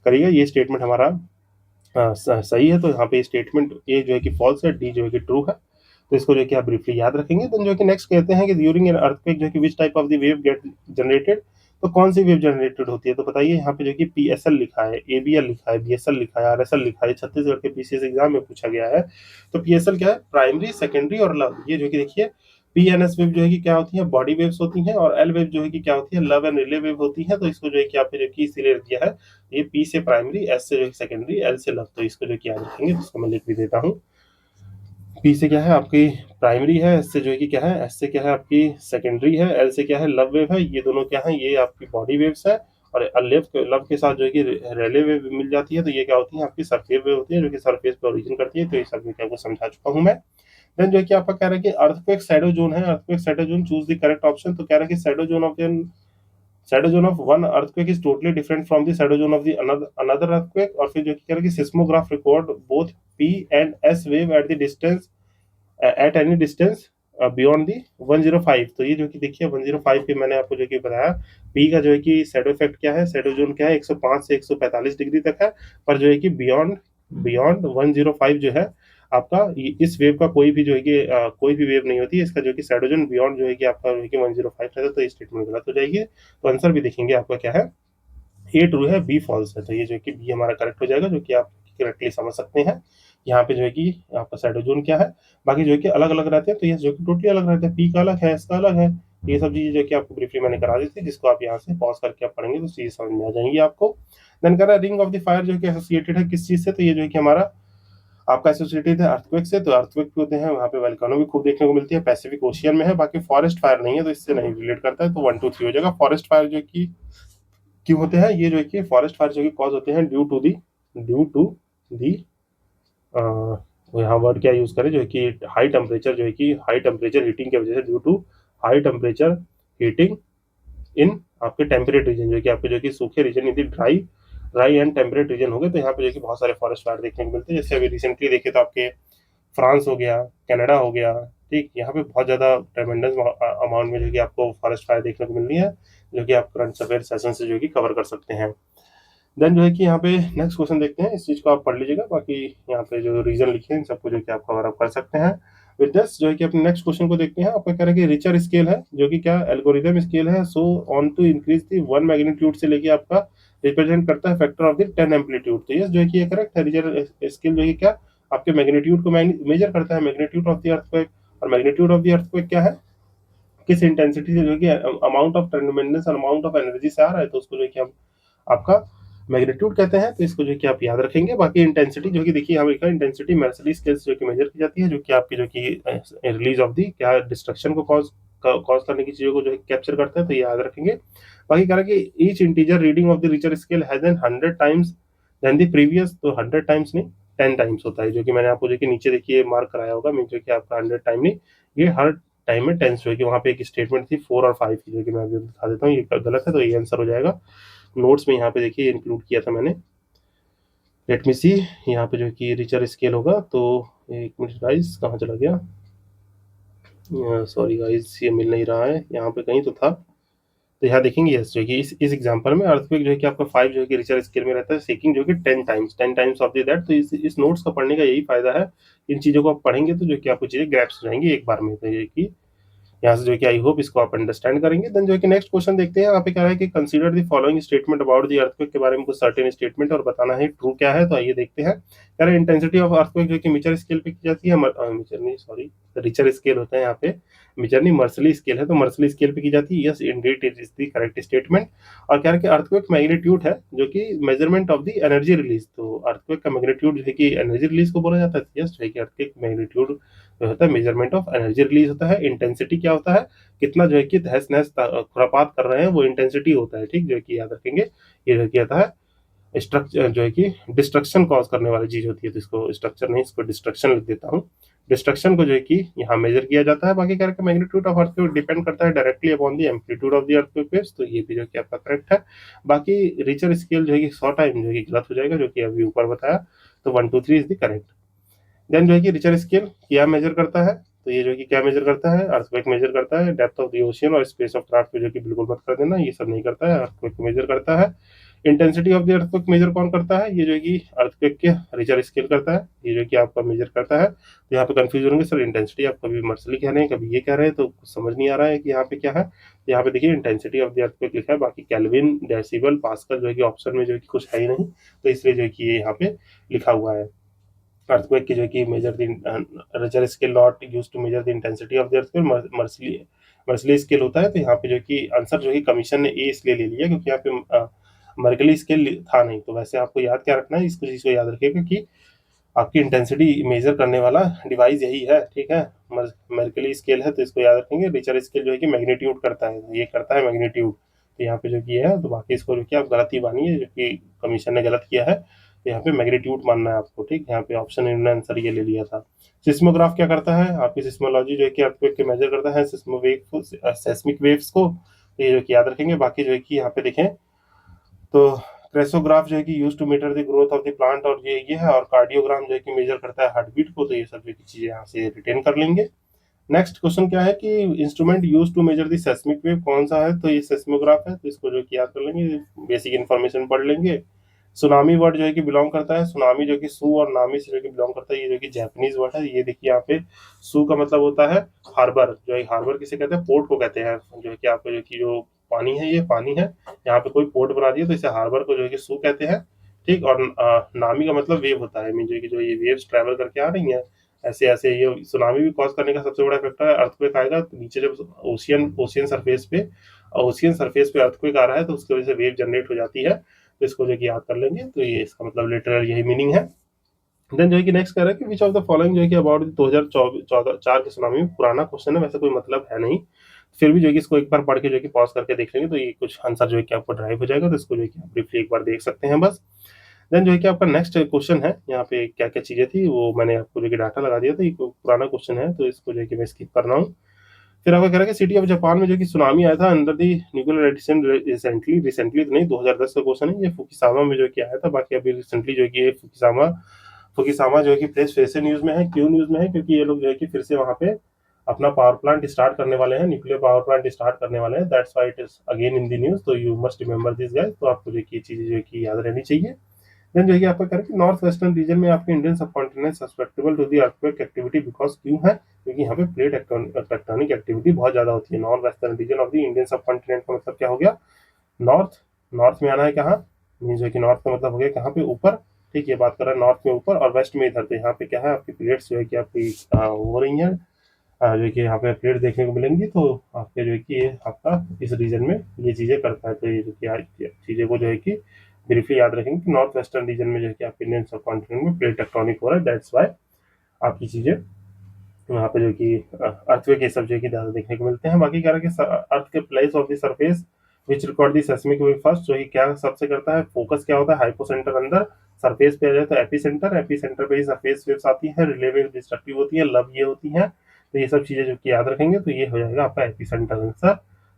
करिएगा, ये स्टेटमेंट हमारा सही है। तो यहाँ पे स्टेटमेंट ए जो है कि फॉल्स है, डी जो है कि ट्रू है। तो इसको जो है कि आप ब्रीफली याद रखेंगे। देन जो है कि नेक्स्ट कहते हैं कि ड्यूरिंग एन अर्थक्वेक जो है कि which type of the wave get generated, तो कौन सी वेव जनरेटेड होती है। तो बताइए, यहाँ पे जो कि पीएसएल लिखा है, एबीएल लिखा है, बीएसएल लिखा है, आरएसएल लिखा है, छत्तीसगढ़ के पीसीएस एग्जाम में पूछा गया है। तो पीएसएल क्या है, प्राइमरी सेकेंडरी और लव। ये जो कि देखिए, पीएनएस वेव जो है कि क्या होती है, बॉडी वेव्स होती हैं, और एल वेव जो है कि क्या होती है, लव एंड रिले वेव होती है। तो इसको जो है कि आपने जो कि इसीलिए दिया है, ये पी से प्राइमरी, एस से जो है सेकेंडरी, एल से लव। तो इसको जो कि याद रखेंगे, इसको मैं लिख भी देता हूँ। पी से क्या है आपकी प्राइमरी है, एस से जो है कि क्या है, एस से क्या है आपकी सेकेंडरी है, एल से क्या है लव वेव है। ये दोनों क्या है, ये आपकी बॉडी वेव्स है। और लव के साथ जो है कि रेले वेव मिल जाती है, तो ये क्या होती है, आपकी सरफेस वेव होती है, जो कि सरफेस पे ओरिजिन करती है। तो ये सब मैं आपको समझा चुका हूँ मैं। देन जो है कि आपका कह रहा है कि अर्थक्वेक शैडो जोन है, earthquake shadow zone, choose the correct option. तो कह रहा है कि shadow zone of one earthquake is totally different from the shadow zone of the another earthquake. और फिर जो कह रहा है कि seismograph record both P and S wave at the distance at any distance beyond the 105। तो ये जो कि देखिए 105 पे मैंने आपको जो कि बताया, पी का जो है कि शैडो इफेक्ट क्या है, शैडो जोन क्या है, 105 से 145 डिग्री तक है। पर जो है कि बियॉन्ड बियॉन्ड 105 जो है आपका, इस वेव का कोई भी जो है कि कोई भी वेव नहीं होती है। इसका जो कि शैडो जोन बियॉन्ड जो है कि आपका जो है कि 105 रहता है। तो ये स्टेटमेंट गलत हो जाएगी। तो आंसर भी देखेंगे आपका क्या है, ए ट्रू है, बी फॉल्स है। तो ये जो है कि बी हमारा करेक्ट हो जाएगा, जो कि आप करेक्टली समझ सकते हैं। यहाँ पे जो है कि आपका शैडो जोन क्या है, बाकी जो है कि अलग अलग रहते हैं। तो ये जो कि टोटली अलग रहते हैं, पी का अलग है, इसका अलग है। ये सब चीजें जो कि आपको ब्रीफली मैंने करा दी थी, जिसको आप यहाँ से पॉज करके आप पढ़ेंगे तो चीज समझ में आ जाएंगी आपको। देन कह रहा है रिंग ऑफ द फायर जो कि एसोसिएटेड है किस चीज से। तो ये जो है कि हमारा आपका एसोसिएटेड है अर्थक्वेक से। तो अर्थक्वेक होते हैं वहाँ पे वल्केनो भी खूब देखने को मिलती है, पैसिफिक ओशियन में है। बाकी फॉरेस्ट फायर नहीं है, तो इससे नहीं रिलेट करता है। तो 1 2 3 हो जाएगा। फॉरेस्ट फायर जो कि क्यों होते हैं, ये जो है कि फॉरेस्ट फायर जो कि कॉज होते हैं ड्यू टू दी यहाँ वर्ड क्या यूज करें, जो है कि हाई टेम्परेचर, जो है कि हाई टेम्परेचर हीटिंग की वजह से, due to high temperature heating in आपके टेम्परेट रीजन, जो कि आपके जो कि सूखे रीजन, यदि ड्राई एंड टेम्परेट रीजन हो गए तो यहाँ पे जो कि बहुत सारे फॉरेस्ट फायर देखने को मिलते हैं। जैसे अभी रिसेंटली देखे तो आपके फ्रांस हो गया, कनाडा हो गया, ठीक, यहाँ पे बहुत ज़्यादा ट्रेमेंडस अमाउंट में जो कि आपको फॉरेस्ट फायर देखने को मिल रही है, जो कि आप करंट अफेयर सेशन से जो कि कवर कर सकते हैं। देन जो है कि यहाँ पे नेक्स्ट क्वेश्चन देखते हैं, इस चीज़ को आप पढ़ लीजिएगा, बाकी यहाँ पे जो रीजन लिखे हैं इन सबको जो कि आप कवर अप कर सकते हैं। विद दिस जो है कि अपने नेक्स्ट क्वेश्चन को देखते हैं। आपका कह रहा है कि रिचर स्केल है, जो कि क्या एल्गोरिदम स्केल है, so on to increase the 1 magnitude से लेके आपका रिप्रेजेंट करता है फैक्टर ऑफ द 10 एम्पलीट्यूड। तो यस जो है कि ये करेक्ट है। रिचर स्केल जो है क्या आपके मैग्नीट्यूड को मेजर करता है, मैग्नीट्यूड ऑफ द अर्थक्वेक। और मैग्नीट्यूड ऑफ द अर्थक्वेक क्या है, किस इंटेंसिटी से जो है कि अमाउंट ऑफ ट्रेमेंडस और अमाउंट ऑफ एनर्जी से आ रहा है, तो उसको जो है कि हम आपका मैग्नीट्यूड कहते हैं। तो इसको जो कि आप याद रखेंगे। बाकी इंटेंसिटी जो कि देखिए यहाँ लिखा है, इंटेंसिटी मर्सली स्केल से जो कि मेजर की जाती है, जो कि आपकी जो कि रिलीज ऑफ दी क्या डिस्ट्रक्शन को कॉज करने की चीजों को जो है कैप्चर करता है, तो ये याद रखेंगे। बाकी कह रहा है कि each integer reading of the Richter scale has an 100 times than the previous. तो 100 टाइम्स नहीं, 10 टाइम्स होता है, जो कि मैंने आपको जो कि नीचे देखिए मार्क कराया होगा, मैं जो कि आपका 100 टाइम नहीं, ये हर टाइम में टेंस जो है कि वहाँ पे एक स्टेटमेंट थी 4 और 5 की, जो कि मैं अभी दिखा देता हूँ, ये गलत है तो ये आंसर हो जाएगा। नोट्स में यहाँ पे देखिए इंक्लूड किया था मैंने। लेट मी सी, यहाँ पे जो कि रिचर स्केल होगा, तो एक मिनट गाइस, कहाँ चला गया, सॉरी गाइस ये मिल नहीं रहा है, यहाँ पे कहीं तो था। तो यहाँ देखेंगे यस जो कि इस एग्जांपल में अर्थक्वेक जो है कि आपका 5 जो है कि रिचर स्केल में रहता है, शेकिंग जो कि 10 टाइम्स ऑफ दैट। तो इस नोट्स का पढ़ने का यही फायदा है, इन चीज़ों को आप पढ़ेंगे तो जो कि आपको चीज़ें ग्रैप्स हो जाएंगी एक बार में। तो ये कि यहाँ से जो कि आई होप इसको आप अंडरस्टैंड करेंगे। देन जो है कि नेक्स्ट क्वेश्चन देखते हैं। यहाँ पे क्या है कि consider the following statement about the earthquake, के बारे में कुछ सर्टेन स्टेटमेंट और बताना है ट्रू क्या है। तो आइए देखते हैं। कह रहे हैं इंटेंसिटी ऑफ अर्थक्वेक जो कि मीटर स्केल पे की जाती है, मीटर नहीं सॉरी रिचर स्केल होता है यहाँ पे, मीटर नहीं मर्सली स्केल है, तो मर्सली स्केल पे की जाती है। Yes Indeed it is the correct statement. और कह रहे हैं कि अर्थक्वेक मैग्नीट्यूड है जो कि measurement of the energy release. तो अर्थक्वेक का मैग्नीट्यूड जो है कि एनर्जी रिलीज को बोला जाता है। यस जो है कि अर्थक्वेक मैग्नीट्यूड जो होता है मेजरमेंट ऑफ एनर्जी रिलीज होता है। इंटेंसिटी क्या होता है, कितना जो है कि तहस नहस खुरापात कर रहे हैं, वो इंटेंसिटी होता है, ठीक, जो है कि याद रखेंगे। ये जो कि आता है स्ट्रक्चर जो है कि डिस्ट्रक्शन कॉज करने वाली चीज होती है, तो इसको स्ट्रक्चर नहीं, इसको डिस्ट्रक्शन लिख देता हूँ। डिस्ट्रक्शन को जो है कि यहाँ मेजर किया जाता है। बाकी क्या मैग्नीट्यूड ऑफ अर्थक्वेक डिपेंड करता है directly upon the amplitude of the earthquake waves. तो ये भी जो कि आपका करेक्ट है। बाकी रिचर स्केल जो है कि 100 टाइम जो है कि गलत हो जाएगा, जो कि अभी ऊपर बताया। तो 1 2 3 इज द करेक्ट। देन जो है कि रिचर स्केल क्या मेजर करता है, तो ये जो है कि क्या मेजर करता है, अर्थक्वेक मेजर करता है। डेप्थ ऑफ द ओशियन और स्पेस ऑफ क्राफ्ट को जो कि बिल्कुल मत कर देना, ये सब नहीं करता है, अर्थक्वेक मेजर करता है। Intensity of the earthquake measure कौन करता है, ये जो है कि अर्थक्वेक के रिचर स्केल करता है, ये जो कि आपका मेजर करता है। तो यहाँ पे कंफ्यूज होंगे सर, इंटेंसिटी आप कभी मर्सली कह रहे हैं कभी ये कह रहे हैं, तो कुछ समझ नहीं आ रहा है कि यहाँ पे क्या है। यहाँ पे देखिए इंटेंसिटी ऑफ द अर्थक्वेक लिखा है, बाकी केल्विन डेसिबल पास्कल जो है कि ऑप्शन में जो है कि कुछ है ही नहीं, तो इसलिए जो है कि ये यहाँ पे लिखा हुआ है। earthquake की जो कि measure the Richter scale not use to measure the intensity of the earthquake, Mercalli scale होता है। तो यहाँ पे जो कि आंसर जो है कमीशन ने ए इसलिए ले लिया क्योंकि यहाँ पे मर्कली स्केल था नहीं। तो वैसे आपको याद क्या रखना है, इसको चीज को याद रखिएगा कि आपकी इंटेंसिटी मेजर करने वाला डिवाइस यही है, ठीक है। मर्कली स्केल है तो इसको याद रखेंगे। रिचर स्केल जो है कि मैग्नीट्यूड करता है, ये करता है मैग्नीट्यूड। तो यहाँ पे जो किया है, तो बाकी इसको जो कि आप गलत ही मानिए, जो कि कमीशन ने गलत किया है। तो यहाँ पे मैग्नीट्यूड मानना है आपको, ठीक। यहाँ पे ऑप्शन इन्होंने आंसर ये ले लिया था। सिस्मोग्राफ क्या करता है, आपकी सिस्मोलॉजी जो है कि अर्थक्वेक के मेजर करता है सेस्मिक वेव्स को, तो ये जो कि याद रखेंगे। बाकी जो है कि यहाँ पे देखें तो क्रेसोग्राफ जो है कि use to meter the growth of the plant, और ये है। और कार्डियोग्राम जो है कि मेजर करता है हार्ट बीट को। तो ये सब जो चीजें यहाँ से रिटेन कर लेंगे। नेक्स्ट क्वेश्चन क्या है कि instrument use to measure the seismic wave कौन सा है, तो ये सेस्मोग्राफ है। तो इसको जो कि याद कर लेंगे, बेसिक इन्फॉर्मेशन पढ़ लेंगे। सुनामी वर्ड जो है कि बिलोंग करता है, सुनामी जो कि सू और नामी से जो कि बिलोंग करता है, ये जो कि जापानीज वर्ड है। ये देखिए यहाँ पे सू का मतलब होता है हार्बर, जो है हार्बर किसे कहते हैं, पोर्ट को कहते हैं। जो है कि आपको जो कि जो पानी है, ये पानी है, यहाँ पे कोई पोर्ट बना दिया तो इसे हार्बर को जो है कि सू कहते हैं, ठीक। और नामी का मतलब वेव होता है, मीन जो कि जो ये वेव्स ट्रैवल करके आ रही हैं ऐसे ऐसे। ये सुनामी भी कॉज करने का सबसे बड़ा फैक्टर है। अर्थक्वेक आएगा तो नीचे जब ओशियन सरफेस पे अर्थक्वेक आ रहा है, तो उसकी वजह से वेव जनरेट हो जाती है। तो इसको जो कि याद कर लेंगे, तो ये इसका मतलब लिटरल यही मीनिंग है। देन जो है कि नेक्स्ट कह रहा है कि विच ऑफ द फॉलोइंग जो है कि अबाउट 2014 के सुनामी में, पुराना क्वेश्चन है वैसे कोई मतलब है नहीं, फिर भी जो है कि इसको एक बार पढ़ के जो है कि पॉज करके देख लेंगे तो ये कुछ आंसर जो है कि आपको ड्राइव हो जाएगा। तो इसको जो है कि आप ब्रीफली एक बार देख सकते हैं बस। देन जो है कि आपका नेक्स्ट क्वेश्चन है, यहाँ पे क्या क्या चीजें थी वो मैंने आपको जो कि डाटा लगा दिया था, ये पुराना क्वेश्चन है तो इसको जो है कि मैं स्किप कर रहा हूँ। फिर आपका कह रहा है कि सिटी ऑफ जापान में जो कि सुनामी आया था under the nuclear edition recently तो नहीं, 2010 का क्वेश्चन है, ये फुकुशिमा में जो कि आया था। बाकी अभी रिसेंटली जो कि ये फुकुशिमा फुकुशिमा जो है कि प्लेस फिर से न्यूज में है। क्यों न्यूज में है? क्योंकि ये लोग जो है कि फिर से वहां पे अपना पावर प्लांट स्टार्ट करने वाले हैं, न्यूक्लियर पावर प्लांट स्टार्ट करने वाले हैं। That's why it is again in the news. तो you must remember this guys. तो आपको जो कि चीजें जो है कि याद रहनी चाहिए। देन जो है कि आपका करें कि नॉर्थ वेस्टर्न रीजन में आपके Indian subcontinent susceptible to the earthquake activity because क्यों है? क्योंकि यहाँ पे प्लेट टेक्टोनिक एक्टिविटी बहुत ज्यादा होती है। North western region of the Indian subcontinent का मतलब क्या हो गया? नॉर्थ। नॉर्थ में आना है कहाँ? मीन जो कि नॉर्थ का मतलब हो गया कहाँ पे? ऊपर। ठीक है, बात कर रहा है नॉर्थ में ऊपर और वेस्ट में इधर। तो यहाँ पे क्या है? आपकी प्लेट्स जो है कि आपकी हो रही है, जो कि यहाँ पे प्लेट देखने को मिलेंगी। तो आपके जो है कि ये आपका इस रीजन में ये चीजें करता है। तो ये जो कि आज चीजें को जो है कि ब्रीफली याद रखेंगे कि नॉर्थ वेस्टर्न रीजन में जो है कि आपके इंडियन सब कॉन्टिनेंट में प्लेट टेक्टोनिक हो रहा है। दैट्स वाई आपकी चीजें वहाँ पे जो कि अर्थक्वेक ये सब जो है कि ज्यादा देखने को मिलते हैं। बाकी कह रहा है कि अर्थ के place of the surface which record the seismic wave first, जो कि क्या सबसे करता है? फोकस क्या होता है? हाइपोसेंटर अंदर, सरफेस पे आ जाए तो एपीसेंटर, एपीसेंटर पे ही सरफेस वेव्स आती है, रिले वेव डिस्ट्रक्टिव होती है, लब ये होती है। तो ये सब चीजें जो कि याद रखेंगे तो ये हो जाएगा आपका एपीसेंटर आंसर।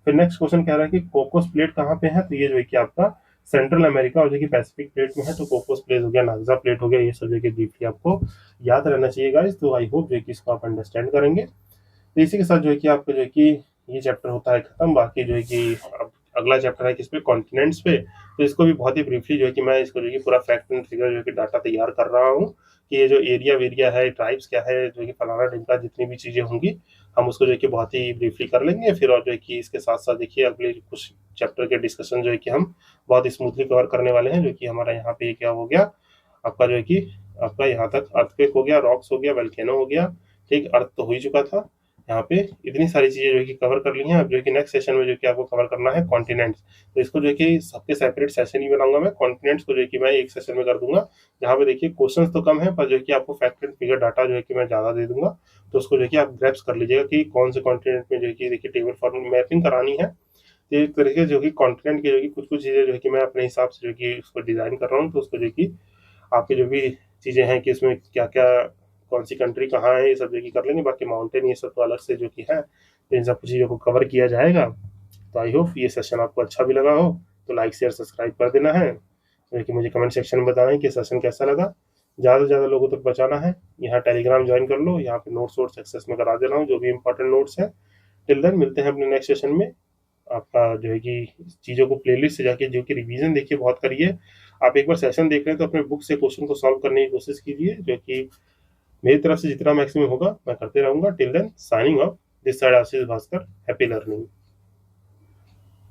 फिर नेक्स्ट क्वेश्चन कह रहा है कि कोकोस प्लेट कहाँ पे है? तो ये जो है कि आपका सेंट्रल अमेरिका और जो कि पैसिफिक प्लेट में है। तो कोकोस प्लेट हो गया, नाग्जा प्लेट हो गया, ये सब जो कि ब्रीफली आपको याद रहना चाहिए गाइस। तो आई होप जो है कि इसको आप अंडरस्टैंड करेंगे। तो इसी के साथ जो है कि आपका जो है कि ये चैप्टर होता है खत्म। बाकी जो है कि अब अगला चैप्टर है किस पे? कॉन्टिनेंट्स पे। तो इसको भी बहुत ही ब्रीफली जो है कि मैं इसको जो है कि पूरा फैक्ट एंड फिगर जो है कि डाटा तैयार कर रहा हूँ कि ये जो एरिया वेरिया है, ट्राइब्स क्या है, जो है कि फलाना ढिमका जितनी भी चीजें होंगी हम उसको जो है कि बहुत ही ब्रीफली कर लेंगे। फिर और जो है कि इसके साथ साथ देखिए अगले कुछ चैप्टर के डिस्कशन जो है कि हम बहुत स्मूथली कवर करने वाले हैं। जो कि हमारा यहाँ पे क्या हो गया आपका जो है कि आपका यहाँ तक अर्थक्वेक हो गया, रॉक्स हो गया, वल्केनो हो गया। ठीक, अर्थ तो हो ही चुका था। यहाँ पे इतनी सारी चीजें जो है कि कवर कर ली हैं। अब जो है कि नेक्स्ट सेशन में जो कि आपको कवर करना है कॉन्टिनेंट्स। तो इसको जो है कि सबके सेपरेट सेशन ही बनाऊंगा मैं। कॉन्टिनेंट्स को जो है कि मैं एक सेशन में कर दूंगा, जहाँ पे देखिए क्वेश्चंस तो कम है पर जो है कि आपको फैक्ट एंड फिगर डाटा जो है कि मैं ज्यादा दे दूंगा। तो उसको जो है कि आप ग्रैप्स कर लीजिएगा कि कौन से कॉन्टिनेंट में जो है कि देखिए टेबल फॉर्म मैपिंग करानी है। तो एक तरीके जो कि कॉन्टिनेंट की जो कि कुछ कुछ चीजें जो है कि मैं अपने हिसाब से जो कि उसको डिजाइन कर रहा हूँ। तो उसको जो कि आपके जो भी चीजें हैं कि इसमें क्या क्या कौन सी कंट्री कहाँ है, ये सब जो कि कर लेंगे। बाकी माउंटेन ये सब तो अलग से जो कि है, तो इन सब चीज़ों को कवर किया जाएगा। तो आई होप ये सेशन आपको अच्छा भी लगा हो। तो लाइक शेयर सब्सक्राइब कर देना है, जो कि मुझे कमेंट सेक्शन में बताना है कि सेशन कैसा लगा। ज़्यादा से ज़्यादा लोगों तक पहुँचाना है। यहाँ टेलीग्राम ज्वाइन कर लो, यहाँ पे नोट्स वोट्स एक्सेस में करा दे रहा हूँ जो भी इंपॉर्टेंट नोट्स है। टिल देन मिलते हैं अपने नेक्स्ट सेशन में। आपका जो है कि चीज़ों को प्लेलिस्ट से जाके जो कि रिवीजन देखिए बहुत करिए। आप एक बार सेशन देख रहे हैं तो अपने बुक से क्वेश्चन को सॉल्व करने की कोशिश कीजिए। जो कि मेरी तरफ से जितना मैक्सिमम होगा मैं करते रहूंगा। Till then signing off, this side Ashish Bhaskar. Happy learning.